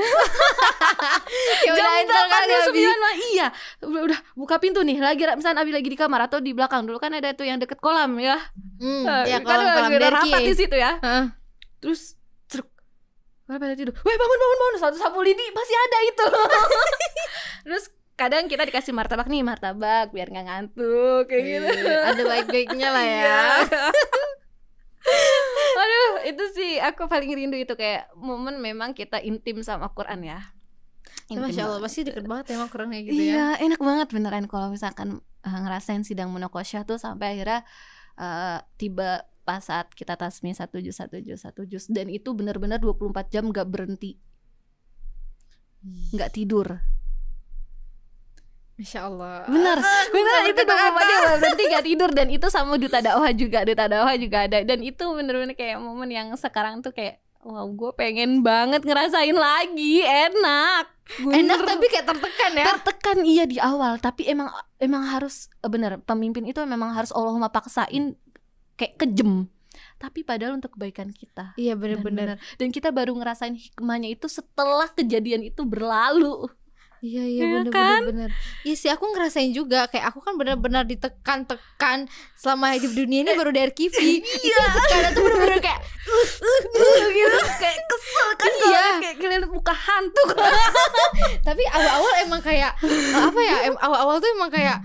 Ya udah Jam entar 8 kali jam Abi. 9 mah iya. Udah buka pintu nih, lagi misalnya Abi lagi di kamar atau di belakang. Dulu kan ada tuh yang deket kolam ya. Ya Kan kolam ada derki. rapat di situ ya. Heeh. Terus ceruk. Pada tidur. Weh, bangun. Satu sapu lidi masih ada itu. Terus kadang kita dikasih martabak nih, martabak biar nggak ngantuk kayak gitu. Ada baik-baiknya lah ya. Iya. Aduh, itu sih aku paling rindu, itu kayak momen memang kita intim sama Quran ya. Intim Masya Allah, banget. pasti deket banget emang Quran kayak gitu ya. Iya, enak banget beneran kalau misalkan ngerasain sidang munakosyah tuh sampai akhirnya tiba pas saat kita tasmi satu juz, dan itu benar-benar 24 jam gak berhenti, gak tidur. Masya Allah. Bener itu 24 jam gak berhenti, gak tidur. Dan itu sama duta dakwah juga ada. Dan itu bener-bener kayak momen yang sekarang tuh kayak wow, gue pengen banget ngerasain lagi. Enak Tapi kayak tertekan ya. Tertekan iya di awal, tapi emang harus bener, pemimpin itu memang harus Allahumma paksain kayak kejem, tapi padahal untuk kebaikan kita. Iya bener-bener. Dan kita baru ngerasain hikmahnya itu setelah kejadian itu berlalu. Iya Iya bener-bener. Iya sih, aku ngerasain juga. Kayak aku kan bener-bener ditekan-tekan selama hidup dunia ini baru dari Kivi. Itu tekanan tuh bener-bener kayak gitu, kayak kesel kan. Iya. Kayak kalian muka hantu. tapi awal-awal emang kayak apa ya? Awal-awal tuh emang kayak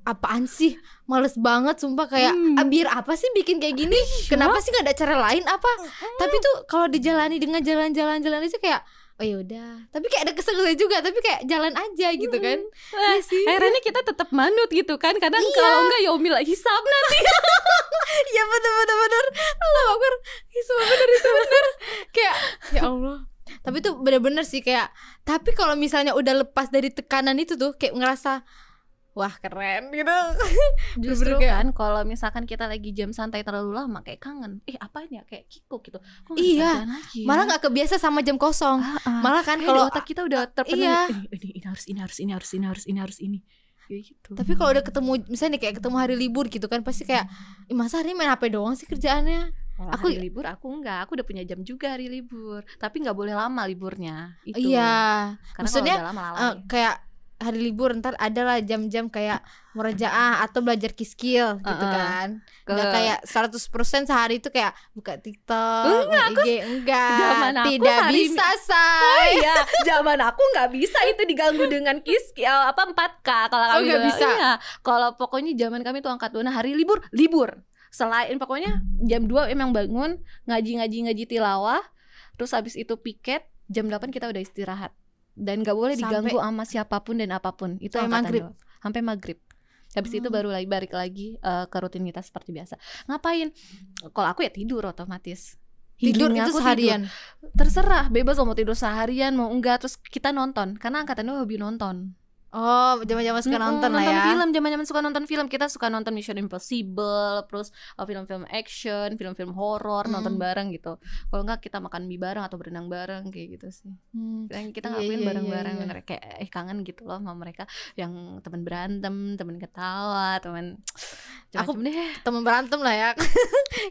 apaan sih? Males banget sumpah, kayak biar apa sih bikin kayak gini? Kenapa sih gak ada cara lain apa? Tapi tuh kalau dijalani dengan jalan-jalan itu kayak oh ya udah. Tapi kayak ada kesel-kesel juga, tapi kayak jalan aja gitu kan. Iya sih. Akhirnya kita tetap manut gitu kan. Kadang kalau enggak yaumil hisab nanti. Iya bener. Allah Akbar. Semua bener itu bener. Kayak ya Allah. Tapi tuh bener-bener sih kayak. Tapi kalau misalnya udah lepas dari tekanan itu tuh kayak ngerasa wah keren gitu. Justru Bener-bener kayak, kan kalau misalkan kita lagi jam santai terlalu lama kayak kangen. Apa ya, kayak kikuk gitu. Kok nggak Iya. kerjaan lagi ya? malah nggak kebiasa sama jam kosong. Malah kan Kayak kalau di otak kita udah terpenuhi. iya. Ini harus ini. Ya gitu. Tapi kalau udah ketemu misalnya nih, kayak ketemu hari libur gitu kan, pasti kayak masa hari ini main HP doang sih kerjaannya. Kalau aku- hari libur aku enggak, aku udah punya jam juga hari libur. Tapi nggak boleh lama liburnya. Itu. Iya. Karena Maksudnya, kalau udah lama lalai. kayak hari libur ntar adalah jam-jam kayak murajaah atau belajar kiskil gitu kan. Nggak kayak 100% sehari itu kayak buka TikTok, main IG. Enggak. Zaman aku Tidak sehari- bisa, say. Iya, zaman aku nggak bisa itu diganggu dengan 4K kalau kami nggak bilang. bisa. Iya. Kalau pokoknya zaman kami tuh angkat dona hari libur. Selain pokoknya jam 2 emang bangun ngaji tilawah, terus habis itu piket, jam 8 kita udah istirahat. Dan gak boleh diganggu sama siapapun dan apapun. Itu Sampai angkatan maghrib. dulu. Sampai maghrib. Habis itu baru balik lagi ke rutinitas seperti biasa. Ngapain? Kalau aku ya tidur otomatis. Tidur Healingnya itu aku seharian. Terserah, bebas mau tidur seharian mau enggak. Terus kita nonton, karena angkatan dulu hobi nonton. Oh, zaman-zaman suka nonton lah ya. Film, zaman-zaman suka nonton film. Kita suka nonton Mission Impossible, terus film-film action, film-film horor, nonton bareng gitu. Kalau enggak kita makan mie bareng atau berenang bareng kayak gitu sih. Dan kita ngapain bareng-bareng, iya. bener kayak kangen gitu loh sama mereka yang teman berantem, teman ketawa, teman Aku- deh. Temen berantem lah ya.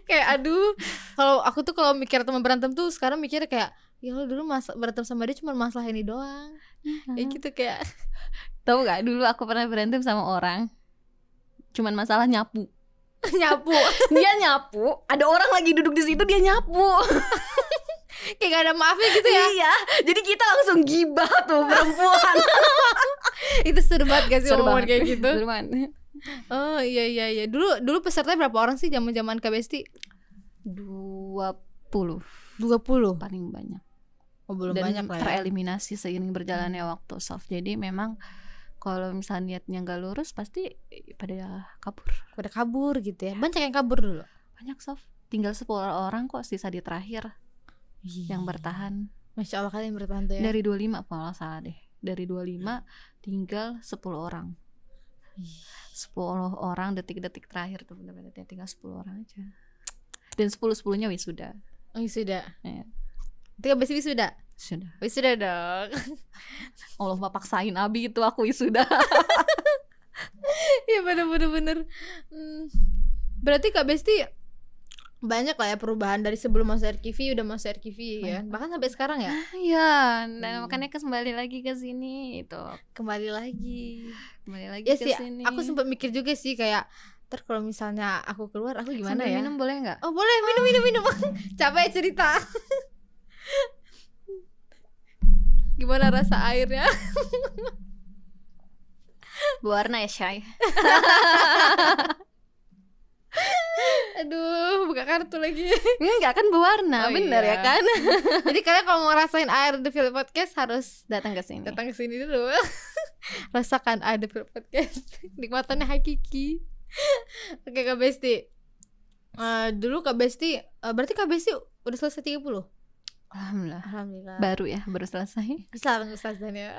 Kayak aduh, kalau aku tuh kalau mikir teman berantem tuh sekarang mikirnya kayak ya lo dulu berantem sama dia cuma masalah ini doang. Ya gitu kayak Tahu gak dulu aku pernah berantem sama orang, cuman masalah nyapu. nyapu. Dia nyapu, ada orang lagi duduk di situ, dia nyapu. Kayak gak ada maafnya gitu ya. Iya, jadi kita langsung gibah tuh perempuan. Itu seru banget gak sih Seru momen banget. kayak gitu. Seru banget. Oh iya. Dulu pesertanya berapa orang sih zaman Kak Besti? 20 20 paling banyak. Oh belum Dan banyak lah ya. tereliminasi seiring berjalannya waktu soft. Jadi memang kalau misalnya niatnya nggak lurus pasti pada kabur. Udah kabur gitu ya. Banyak yang kabur dulu. Banyak soft. Tinggal 10 orang kok sisa di terakhir yang bertahan. Masya Allah kalian bertahan tuh ya. Dari 25 kalau nggak salah deh. Dari 25 tinggal 10 orang. 10 orang detik-detik terakhir tuh benar-benar tinggal 10 orang aja. Dan 10-10-nya wisuda. Oh wisuda. Ya. Itu Kak Besti wisuda? Sudah. Wisuda dong. Allah mah paksain Abi itu aku wisuda. Iya bener. Berarti Kak Besti banyak lah ya perubahan dari sebelum masuk RKV udah masuk RKV ya. Bahkan sampai sekarang ya. Iya, dan makanya kembali lagi ke sini itu. Kembali lagi Ya sih, ke sini. aku sempat mikir juga sih kayak ntar kalau misalnya aku keluar aku gimana Sambil ya? minum boleh nggak? Oh boleh, minum. Capek cerita. Gimana rasa airnya? Berwarna ya Syai. Aduh, buka kartu lagi. Enggak kan berwarna, Oh, bener iya. ya kan? Jadi kalian kalau mau ngerasain air The Feel Podcast harus Datang ke sini. datang ke sini dulu. Rasakan air The Feel Podcast. Nikmatannya hakiki. Oke Kak Besti. Dulu Kak Besti, berarti Kak Besti udah selesai 30? Alhamdulillah. Alhamdulillah. Baru selesai. Bisa Ustazahnya.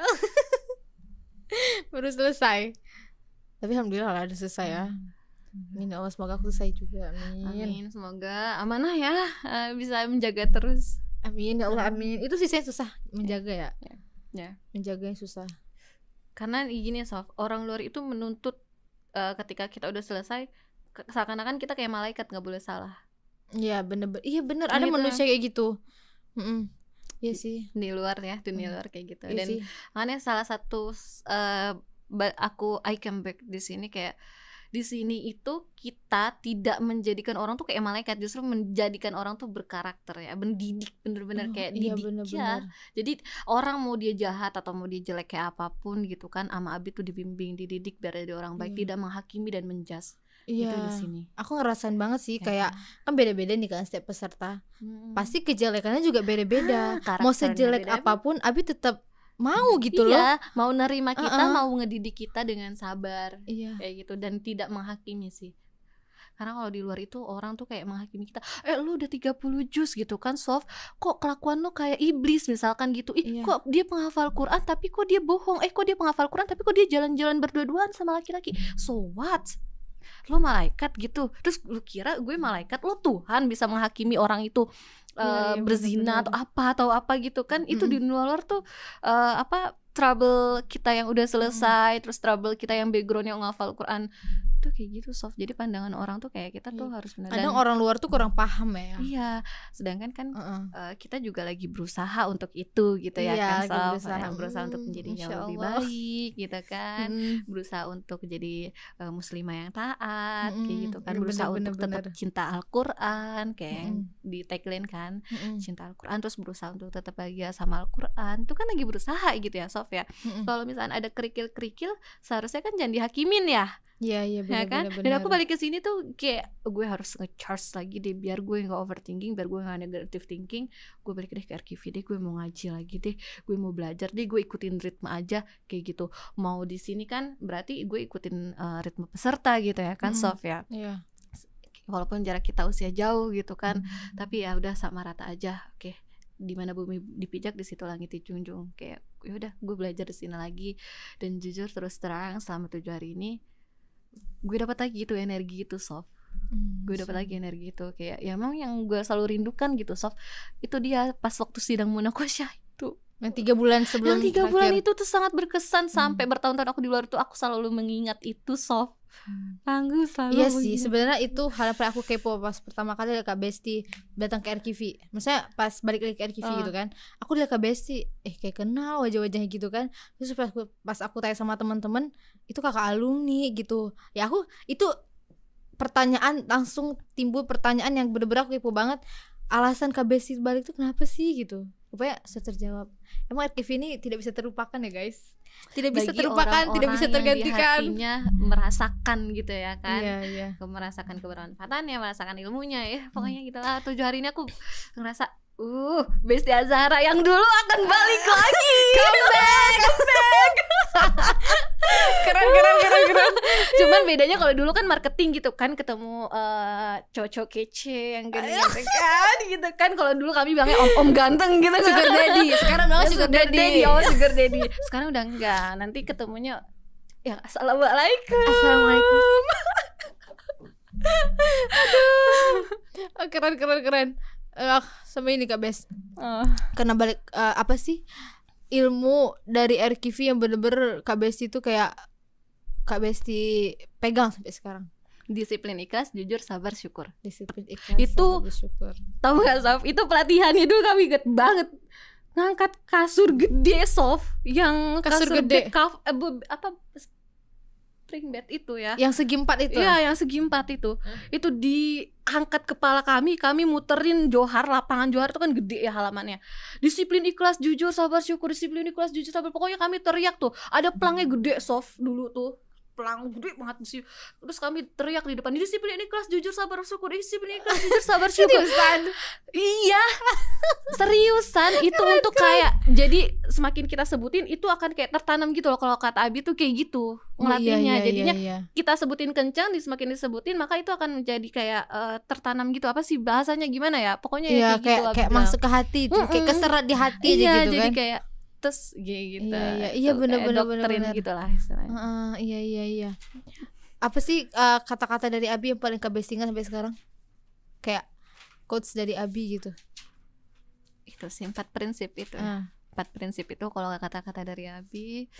Baru selesai. Tapi alhamdulillah lah udah selesai ya. Amin Allah, semoga aku selesai juga. Amin. Semoga amanah ya, bisa menjaga terus. Amin ya Allah, amin. Itu sih yang susah menjaga ya. Ya. Menjaga yang susah. Karena gini Sof, orang luar itu menuntut ketika kita udah selesai seakan-akan kita kayak malaikat, nggak boleh salah. Iya bener. Iya bener. Ada Gitu. manusia kayak gitu. Iya sih. Di luar ya, dunia luar kayak gitu. Iya Dan sih. makanya salah satu I come back di sini kayak di sini itu kita tidak menjadikan orang tuh kayak malaikat, justru menjadikan orang tuh berkarakter ya, mendidik, bener-bener kayak iya, didik bener-bener. ya. Jadi orang mau dia jahat atau mau dia jelek kayak apapun gitu kan, ama Abi tuh dibimbing, dididik biar jadi orang baik, Iya. tidak menghakimi dan menjas. Iya. Itu di sini. Aku ngerasain banget sih Ya. kayak kan beda-beda nih kan setiap peserta. Pasti kejelekannya juga beda-beda. Karakternya Mau sejelek beda-beda. apapun Abi tetap mau gitu loh. Iya, mau nerima kita, Uh-uh. mau ngedidik kita dengan sabar. Iya. Kayak gitu, dan tidak menghakimi sih. Karena kalau di luar itu orang tuh kayak menghakimi kita, lu udah 30 juz gitu kan Sof, kok kelakuan lu kayak iblis misalkan gitu. Iya. Kok dia penghafal Quran tapi kok dia bohong, kok dia penghafal Quran tapi kok dia jalan-jalan berdua-duaan sama laki-laki. So what? Lo malaikat gitu, terus lu kira gue malaikat, lo Tuhan bisa menghakimi orang itu Iya, berzina bener-bener. atau apa gitu kan. Itu di luar tuh trouble kita yang udah selesai, terus trouble kita yang backgroundnya ngafal Quran itu kayak gitu Sof. Jadi pandangan orang tuh kayak kita tuh harus benar. Kadang orang luar tuh kurang paham ya. Iya, sedangkan kan Uh-uh. kita juga lagi berusaha untuk itu gitu ya Iya, kan lagi Sof. berusaha. Berusaha untuk menjadi Masya jauh lebih Allah. baik gitu kan. Berusaha untuk jadi muslimah yang taat kayak gitu kan. Berusaha untuk tetap cinta Al-Quran kayak yang di tagline kan, cinta Al-Quran, terus berusaha untuk tetap bahagia sama Al-Quran. Itu kan lagi berusaha gitu ya Sof ya. Kalau misalnya ada kerikil-kerikil seharusnya kan jangan dihakimin ya. Iya Ya kan? benar-benar. Dan aku balik ke sini tuh kayak gue harus nge-charge lagi deh biar gue nggak overthinking, biar gue nggak negative thinking. Gue balik deh ke RKV deh, gue mau ngaji lagi deh, gue mau belajar deh, gue ikutin ritme aja kayak gitu. Mau di sini kan berarti gue ikutin ritme peserta gitu ya kan Sof ya. Iya. Walaupun jarak kita usia jauh gitu kan, tapi ya udah sama rata aja. Oke. Di mana bumi dipijak di situ langit dijunjung. Kayak ya udah gue belajar di sini lagi. Dan jujur terus terang selama 7 hari ini gue dapat lagi itu energi itu Sof. Gue dapat lagi energi itu kayak ya emang yang gue selalu rindukan gitu Sof. Itu dia pas waktu sidang munakosyah itu. Yang 3 bulan sebelum Yang 3 terakhir. bulan itu tuh sangat berkesan. Sampai bertahun-tahun aku di luar tuh aku selalu mengingat itu Sof. Tangguh selalu. Iya sih, sebenarnya itu hal yang paling aku kepo pas pertama kali ada Kak Besti datang ke RKV. Maksudnya pas balik lagi ke RKV gitu kan. Aku lihat Kak Besti, kayak kenal wajah-wajahnya gitu kan. Terus pas aku tanya sama teman-teman, itu kakak alumni gitu. Ya aku itu pertanyaan langsung timbul pertanyaan yang bener-bener aku kepo banget. alasan Kak Besti balik tuh kenapa sih gitu. Rupanya sudah terjawab. Emang RKV ini tidak bisa terlupakan ya guys. Tidak bisa Bagi terlupakan, tidak bisa orang-orang yang di tergantikan. hatinya merasakan gitu ya kan. Iya. Merasakan kebermanfaatannya, merasakan ilmunya ya. Pokoknya gitu lah. 7 hari ini aku ngerasa Besti Azhara yang dulu akan balik lagi. Comeback. Keren. Cuman bedanya kalau dulu kan marketing gitu kan, ketemu cowok kece yang gini-gini kan gitu kan. Kalau dulu kami bilangnya om ganteng gitu kan. Sugar daddy. Sekarang namanya sugar daddy. Sugar daddy. Sekarang udah enggak. Nanti ketemunya ya assalamualaikum. Keren. Sama ini Kak Bes. Karena balik apa sih ilmu dari RKV yang bener-bener Kak Besti itu kayak Kak Besti pegang sampai sekarang. Disiplin, ikhlas, jujur, sabar, syukur. Disiplin, ikhlas, Itu sabar, bersyukur. tahu gak Sof? Itu pelatihannya dulu kami inget banget. Ngangkat kasur gede Sof, yang Kasur gede. bed spring bed itu ya. Yang segi 4 itu. Iya, yang segi 4 itu. Itu diangkat kepala kami muterin Johar, lapangan Johar itu kan gede ya halamannya. Disiplin, ikhlas, jujur, sabar, syukur, disiplin, ikhlas, jujur, sabar. Pokoknya kami teriak tuh. Ada pelangnya gede Sof dulu tuh. Pelang gede banget sih. Terus kami teriak di depan, disiplin, ikhlas, jujur, sabar, syukur, disiplin, ikhlas, jujur, sabar, syukur. Seriusan? Iya. Seriusan itu untuk kayak, jadi semakin kita sebutin itu akan kayak tertanam gitu loh. Kalau kata Abi tuh kayak gitu ngelatihnya. Jadinya kita sebutin kencang, semakin disebutin maka itu akan menjadi kayak tertanam gitu. Apa sih bahasanya gimana ya? Pokoknya ya kayak gitu. Kayak masuk ke hati tuh, kayak keserat di hati aja gitu jadi kan. kayak terus gitu. Iya benar. gitu lah istilahnya. Iya. Apa sih kata-kata dari Abi yang paling Kak Besti ingat sampai sekarang? Kayak quotes dari Abi gitu. Itu sih 4 prinsip itu. 4 prinsip itu kalau kata-kata dari Abi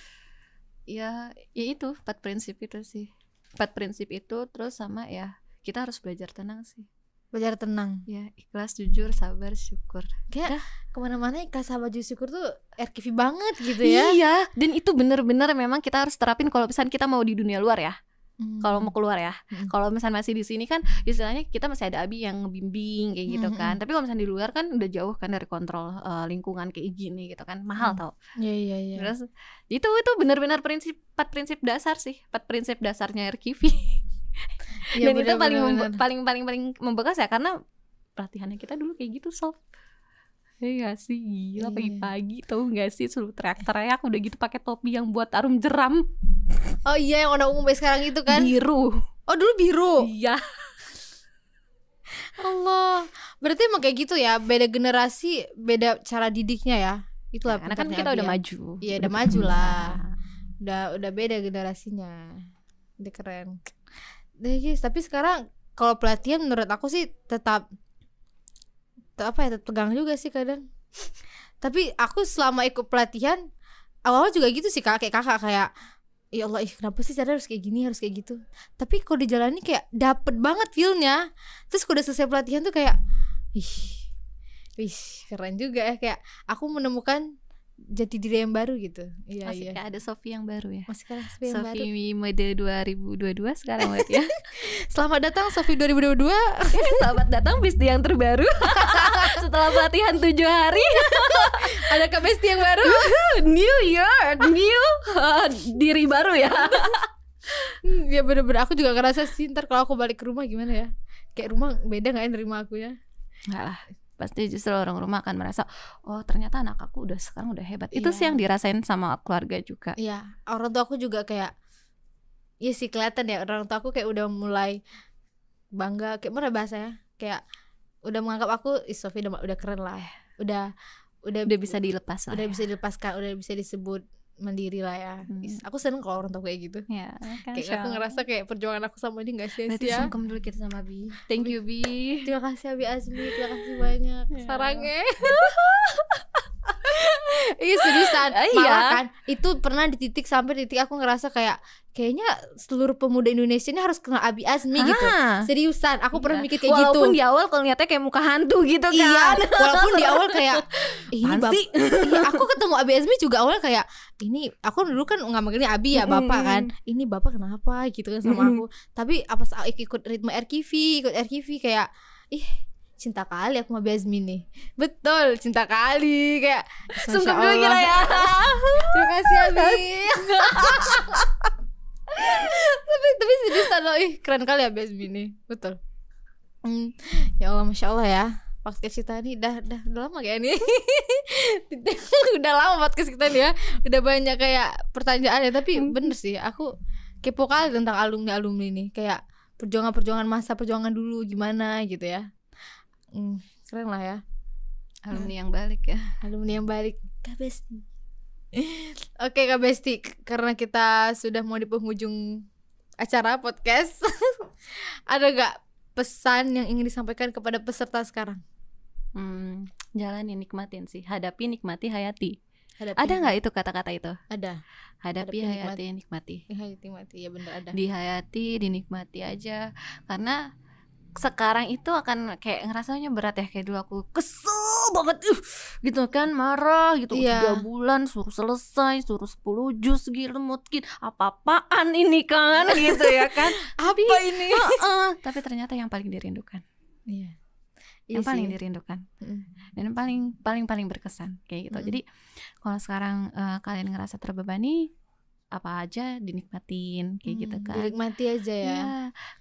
ya itu 4 prinsip itu sih. 4 prinsip itu terus sama ya kita harus belajar tenang sih. Belajar tenang. Ya, ikhlas, jujur, sabar, syukur. Kayak kemana-mana ikhlas, sabar, jujur, syukur tuh RKV banget gitu ya. Iya, dan itu bener-bener memang kita harus terapin kalau misalnya kita mau di dunia luar ya. Kalau mau keluar ya. Kalau misalnya masih di sini kan istilahnya kita masih ada Abi yang ngebimbing kayak gitu kan. Tapi kalau misalnya di luar kan udah jauh kan dari kontrol lingkungan kayak gini gitu kan. Mahal tau. Iya. Terus itu benar-benar 4 prinsip dasar sih. 4 prinsip dasarnya RKV. Ya, dan itu paling membekas ya karena pelatihannya kita dulu kayak gitu Sof. Iya sih, gila pagi-pagi tahu nggak sih suruh teriak-teriak udah gitu pakai topi yang buat tarum jeram. Oh iya yang warna ungu sekarang itu kan biru. Oh dulu biru. Iya. Allah, berarti emang kayak gitu ya, beda generasi, beda cara didiknya ya. Itulah karena kan kita udah maju. Iya udah maju lah. Udah beda generasinya. Udah keren. Guys, tapi sekarang kalau pelatihan menurut aku sih tetap tegang juga sih kadang. Tapi aku selama ikut pelatihan awal juga gitu sih kayak kakak kayak ya Allah kenapa sih cara harus kayak gini, harus kayak gitu. Tapi kalau dijalani kayak dapet banget feelnya. Terus kalau udah selesai pelatihan tuh kayak wih keren juga ya, kayak aku menemukan jati diri yang baru gitu. Iya. Kayak ada Sofi yang baru ya. Masih kan Sofi yang baru. Sofi mode 2022 sekarang ya. Selamat datang Sofi 2022. Selamat datang Besti yang terbaru. Setelah pelatihan 7 hari ada Kak Besti yang baru. New year, new diri baru ya. Ya bener-bener aku juga ngerasa sih ntar kalau aku balik ke rumah gimana ya. Kayak rumah beda gak ya nerima aku ya. Enggak lah, pasti justru orang rumah akan merasa oh ternyata anak aku sekarang udah hebat. Itu sih yang dirasain sama keluarga juga. Iya, orang tua aku juga kayak iya sih kelihatan ya, orang tua aku kayak udah mulai bangga, kayak mana bahasanya, kayak udah menganggap aku Sofi udah keren lah, udah bisa dilepas lah, udah bisa dilepaskan, udah bisa disebut mandiri lah ya. Aku seneng kalau orang tua kayak gitu ya, kan, kayak aku ngerasa kayak perjuangan aku sama dia gak sia-sia. Berarti sungkem dulu kita sama Bi. Thank you Bi. Terima kasih Abi Azmi, terima kasih banyak sarangnya. Iya seriusan, malah kan itu pernah di titik sampai titik aku ngerasa kayaknya seluruh pemuda Indonesia ini harus kenal Abi Azmi gitu. Seriusan, aku pernah mikir kayak gitu. Walaupun di awal kalau lihatnya kayak muka hantu gitu kan. Iya, walaupun di awal kayak ini iya, aku ketemu Abi Azmi juga awal kayak ini, aku dulu kan nggak manggilnya Abi ya bapak kan. Ini bapak kenapa gitu kan sama aku. Tapi apa ikut ritme RKV kayak cinta kali aku sama Basmi nih. Betul, cinta kali. Kayak sungguh Allah. gila ya. Terima kasih Abi. tapi serius loh, keren kali ya Basmi nih. Betul. Ya Allah, Masya Allah ya. Podcast kita nih udah lama kayak nih. Udah lama podcast kita nih ya. Udah banyak kayak pertanyaan ya. Tapi bener sih, aku kepo kali tentang alumni ini. Kayak perjuangan masa perjuangan dulu gimana gitu ya. Keren lah ya. Alumni yang balik ya. Alumni yang balik. Kak Besti. Oke Kak Besti, karena kita sudah mau di penghujung acara podcast. Ada gak pesan yang ingin disampaikan kepada peserta sekarang? Jalani, nikmatin sih. Hadapi, nikmati, hayati. Hadapi. Ada nggak itu kata-kata itu? Ada. Hadapi, hayati, nikmati. Nikmati, ya bener ada. Dihayati, dinikmati aja. Karena sekarang itu akan kayak ngerasanya berat ya. Kayak dulu aku kesel banget gitu kan, marah gitu. 3 bulan suruh selesai, suruh 10 juz gitu, mungkin apa-apaan ini kan gitu ya kan. Apa ini? Tapi ternyata yang paling dirindukan. Iya. Yang paling dirindukan. Dan yang paling berkesan kayak gitu. Jadi kalau sekarang kalian ngerasa terbebani, apa aja dinikmatin kayak gitu kan. Dinikmati aja ya. Ya,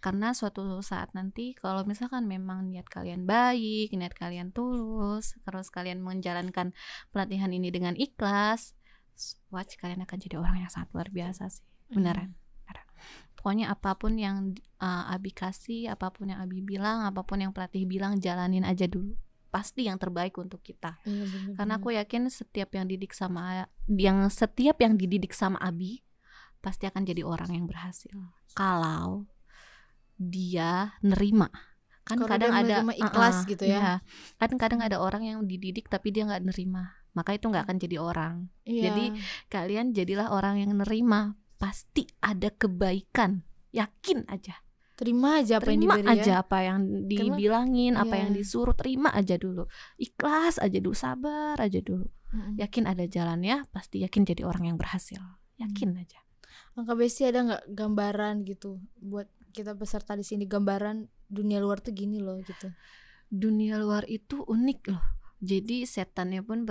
karena suatu saat nanti kalau misalkan memang niat kalian baik, niat kalian tulus, terus kalian menjalankan pelatihan ini dengan ikhlas, watch, kalian akan jadi orang yang sangat luar biasa sih. Beneran. Pokoknya apapun yang Abi kasih, apapun yang Abi bilang, apapun yang pelatih bilang, jalanin aja dulu. Pasti yang terbaik untuk kita. Karena aku yakin setiap yang dididik sama Abi pasti akan jadi orang yang berhasil. Kalau dia nerima. Kan kalau kadang ada ikhlas gitu ya. Kan kadang ada orang yang dididik tapi dia nggak nerima. Maka itu nggak akan jadi orang. Jadi kalian jadilah orang yang nerima. Pasti ada kebaikan, yakin aja. Terima aja apa yang diberi aja apa yang dibilangin, apa yang disuruh, terima aja dulu. Ikhlas aja dulu, sabar aja dulu. Yakin ada jalannya, pasti yakin jadi orang yang berhasil. Yakin aja. Kak Besti, ada nggak gambaran gitu buat kita peserta di sini, gambaran dunia luar tuh gini loh gitu. Dunia luar itu unik loh. Jadi setannya pun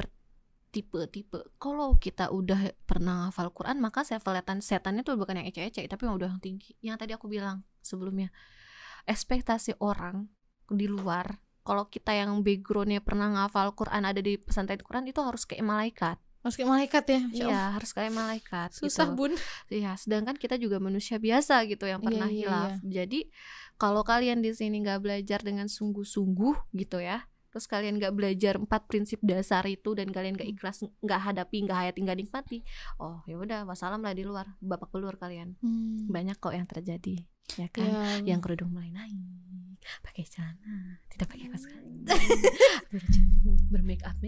tipe-tipe. Kalau kita udah pernah hafal Quran, maka setannya tuh bukan yang ecek-ecek, tapi yang udah tinggi. Yang tadi aku bilang sebelumnya, ekspektasi orang di luar, kalau kita yang backgroundnya pernah ngafal Quran, ada di pesantren Quran, itu harus kayak malaikat. Harus kayak malaikat ya? Iya, harus kayak malaikat. Susah gitu. Bun. Iya, sedangkan kita juga manusia biasa gitu yang pernah hilaf. Jadi kalau kalian di sini nggak belajar dengan sungguh-sungguh gitu ya, terus kalian gak belajar 4 prinsip dasar itu, dan kalian gak ikhlas, gak hadapi, gak hayati, gak nikmati, oh ya udah, wassalam lah di luar, babak belur kalian. Banyak kok yang terjadi, ya kan? Yang kerudung mulai naik, pakai celana, tidak pakai kaos kaki, bermake up,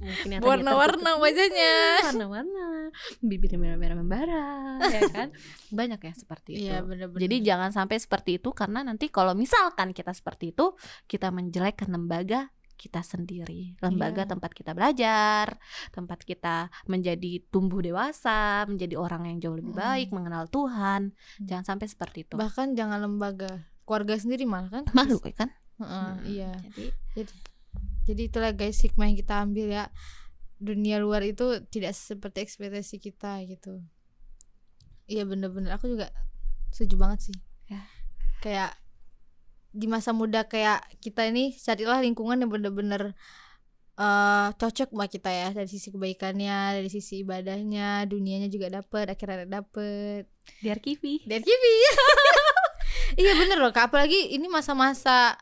mungkin yang warna-warna wajahnya, warna-warna, bibirnya merah-merah membara, ya kan? Banyak ya seperti itu. Bener-bener. Jadi jangan sampai seperti itu, karena nanti kalau misalkan kita seperti itu, kita menjelekkan lembaga kita sendiri, lembaga tempat kita belajar, tempat kita menjadi tumbuh dewasa, menjadi orang yang jauh lebih baik, mengenal Tuhan. Jangan sampai seperti itu. Bahkan jangan lembaga, keluarga sendiri malah kan malu kan. Iya. Jadi itulah guys, hikmah yang kita ambil ya. Dunia luar itu tidak seperti ekspektasi kita gitu. Iya bener-bener, aku juga setuju banget sih ya. Kayak di masa muda kayak kita ini, carilah lingkungan yang bener-bener cocok sama kita ya, dari sisi kebaikannya, dari sisi ibadahnya, dunianya juga dapet, akhiratnya dapet. Di arkivi. Iya bener loh Kak, apalagi ini masa-masa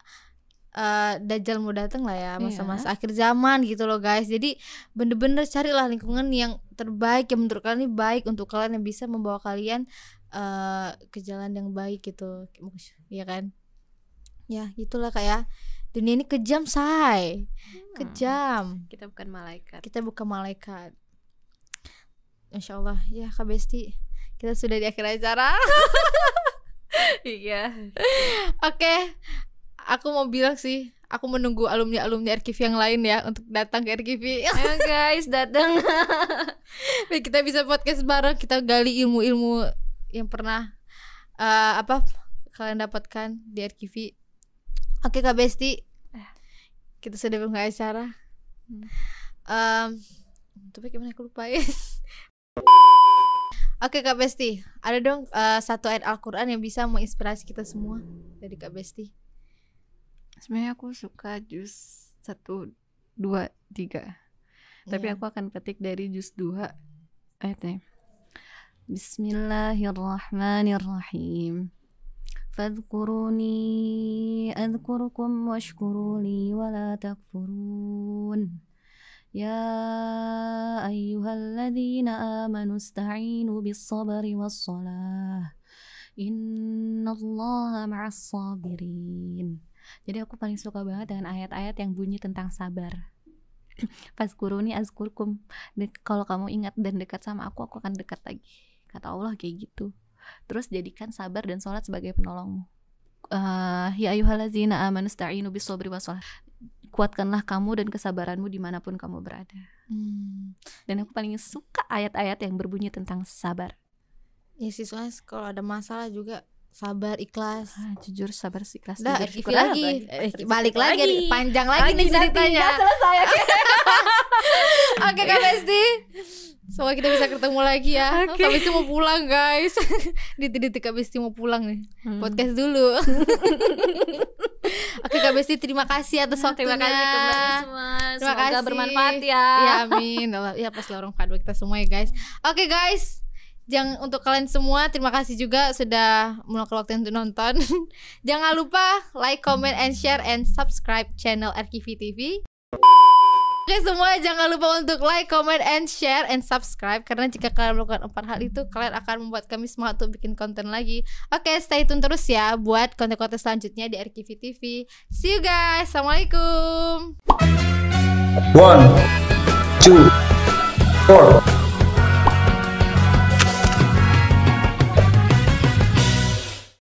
Dajjal mau datang lah ya, masa-masa akhir zaman gitu loh guys. Jadi bener-bener carilah lingkungan yang terbaik, yang menurut kalian ini baik untuk kalian, yang bisa membawa kalian ke jalan yang baik gitu, ya kan? Ya gitulah Kak ya. Dunia ini kejam say, kejam. Kita bukan malaikat. Insya Allah ya Kak Besti, kita sudah di akhir acara. Iya. Oke, aku mau bilang sih, aku menunggu alumni RKIV yang lain ya untuk datang ke RKIV. Ayo guys, datang. Biar kita bisa podcast bareng, kita gali ilmu-ilmu yang pernah kalian dapatkan di RKIV. Oke Kak Besti, kita sudah membuka acara. Tapi gimana aku lupain. Oke Kak Besti, ada dong satu ayat Al-Quran yang bisa menginspirasi kita semua dari Kak Besti. Sebenarnya aku suka juz 1, 2, 3. Tapi aku akan petik dari juz 2 ayatnya. Bismillahirrahmanirrahim. Fadhkuruni adhkurukum washkuruli wala takfurun. Ya ayyuhalladzina amanu ista'inu bis-sabri was-salah. Innallaha ma'as sabirin. Jadi aku paling suka banget dengan ayat-ayat yang bunyi tentang sabar. Fazkuruni azkurkum. Kalau kamu ingat dan dekat sama aku akan dekat lagi. Kata Allah kayak gitu. Terus jadikan sabar dan sholat sebagai penolongmu. Ya ayyuhalladzina amanu ista'inu bis-sabri was-salah. Kuatkanlah kamu dan kesabaranmu dimanapun kamu berada. Dan aku paling suka ayat-ayat yang berbunyi tentang sabar. Ya sih, soalnya kalau ada masalah juga sabar, ikhlas. Jujur sabar, ikhlas. Udah, lagi. Balik lagi. Panjang lagi nih ceritanya. Selesai. Oke Kak Besti, semoga kita bisa ketemu lagi ya. Kak Besti mau pulang guys. Ditik Kak Besti mau pulang nih. Podcast dulu. Oke Kak Besti, terima kasih atas waktunya. Terima kasih kembali semua. Semoga bermanfaat ya. Ya amin. Ya pasti orang pada kita semua ya guys. Oke guys, jangan, untuk kalian semua terima kasih juga sudah meluangkan waktu untuk nonton. Jangan lupa like, comment, and share and subscribe channel RKV TV. Oke semua, jangan lupa untuk like, comment, and share and subscribe, karena jika kalian melakukan 4 hal itu, kalian akan membuat kami semangat untuk bikin konten lagi. Oke, stay tune terus ya buat konten-konten selanjutnya di RKV TV. See you guys. Assalamualaikum. 1, 2, 4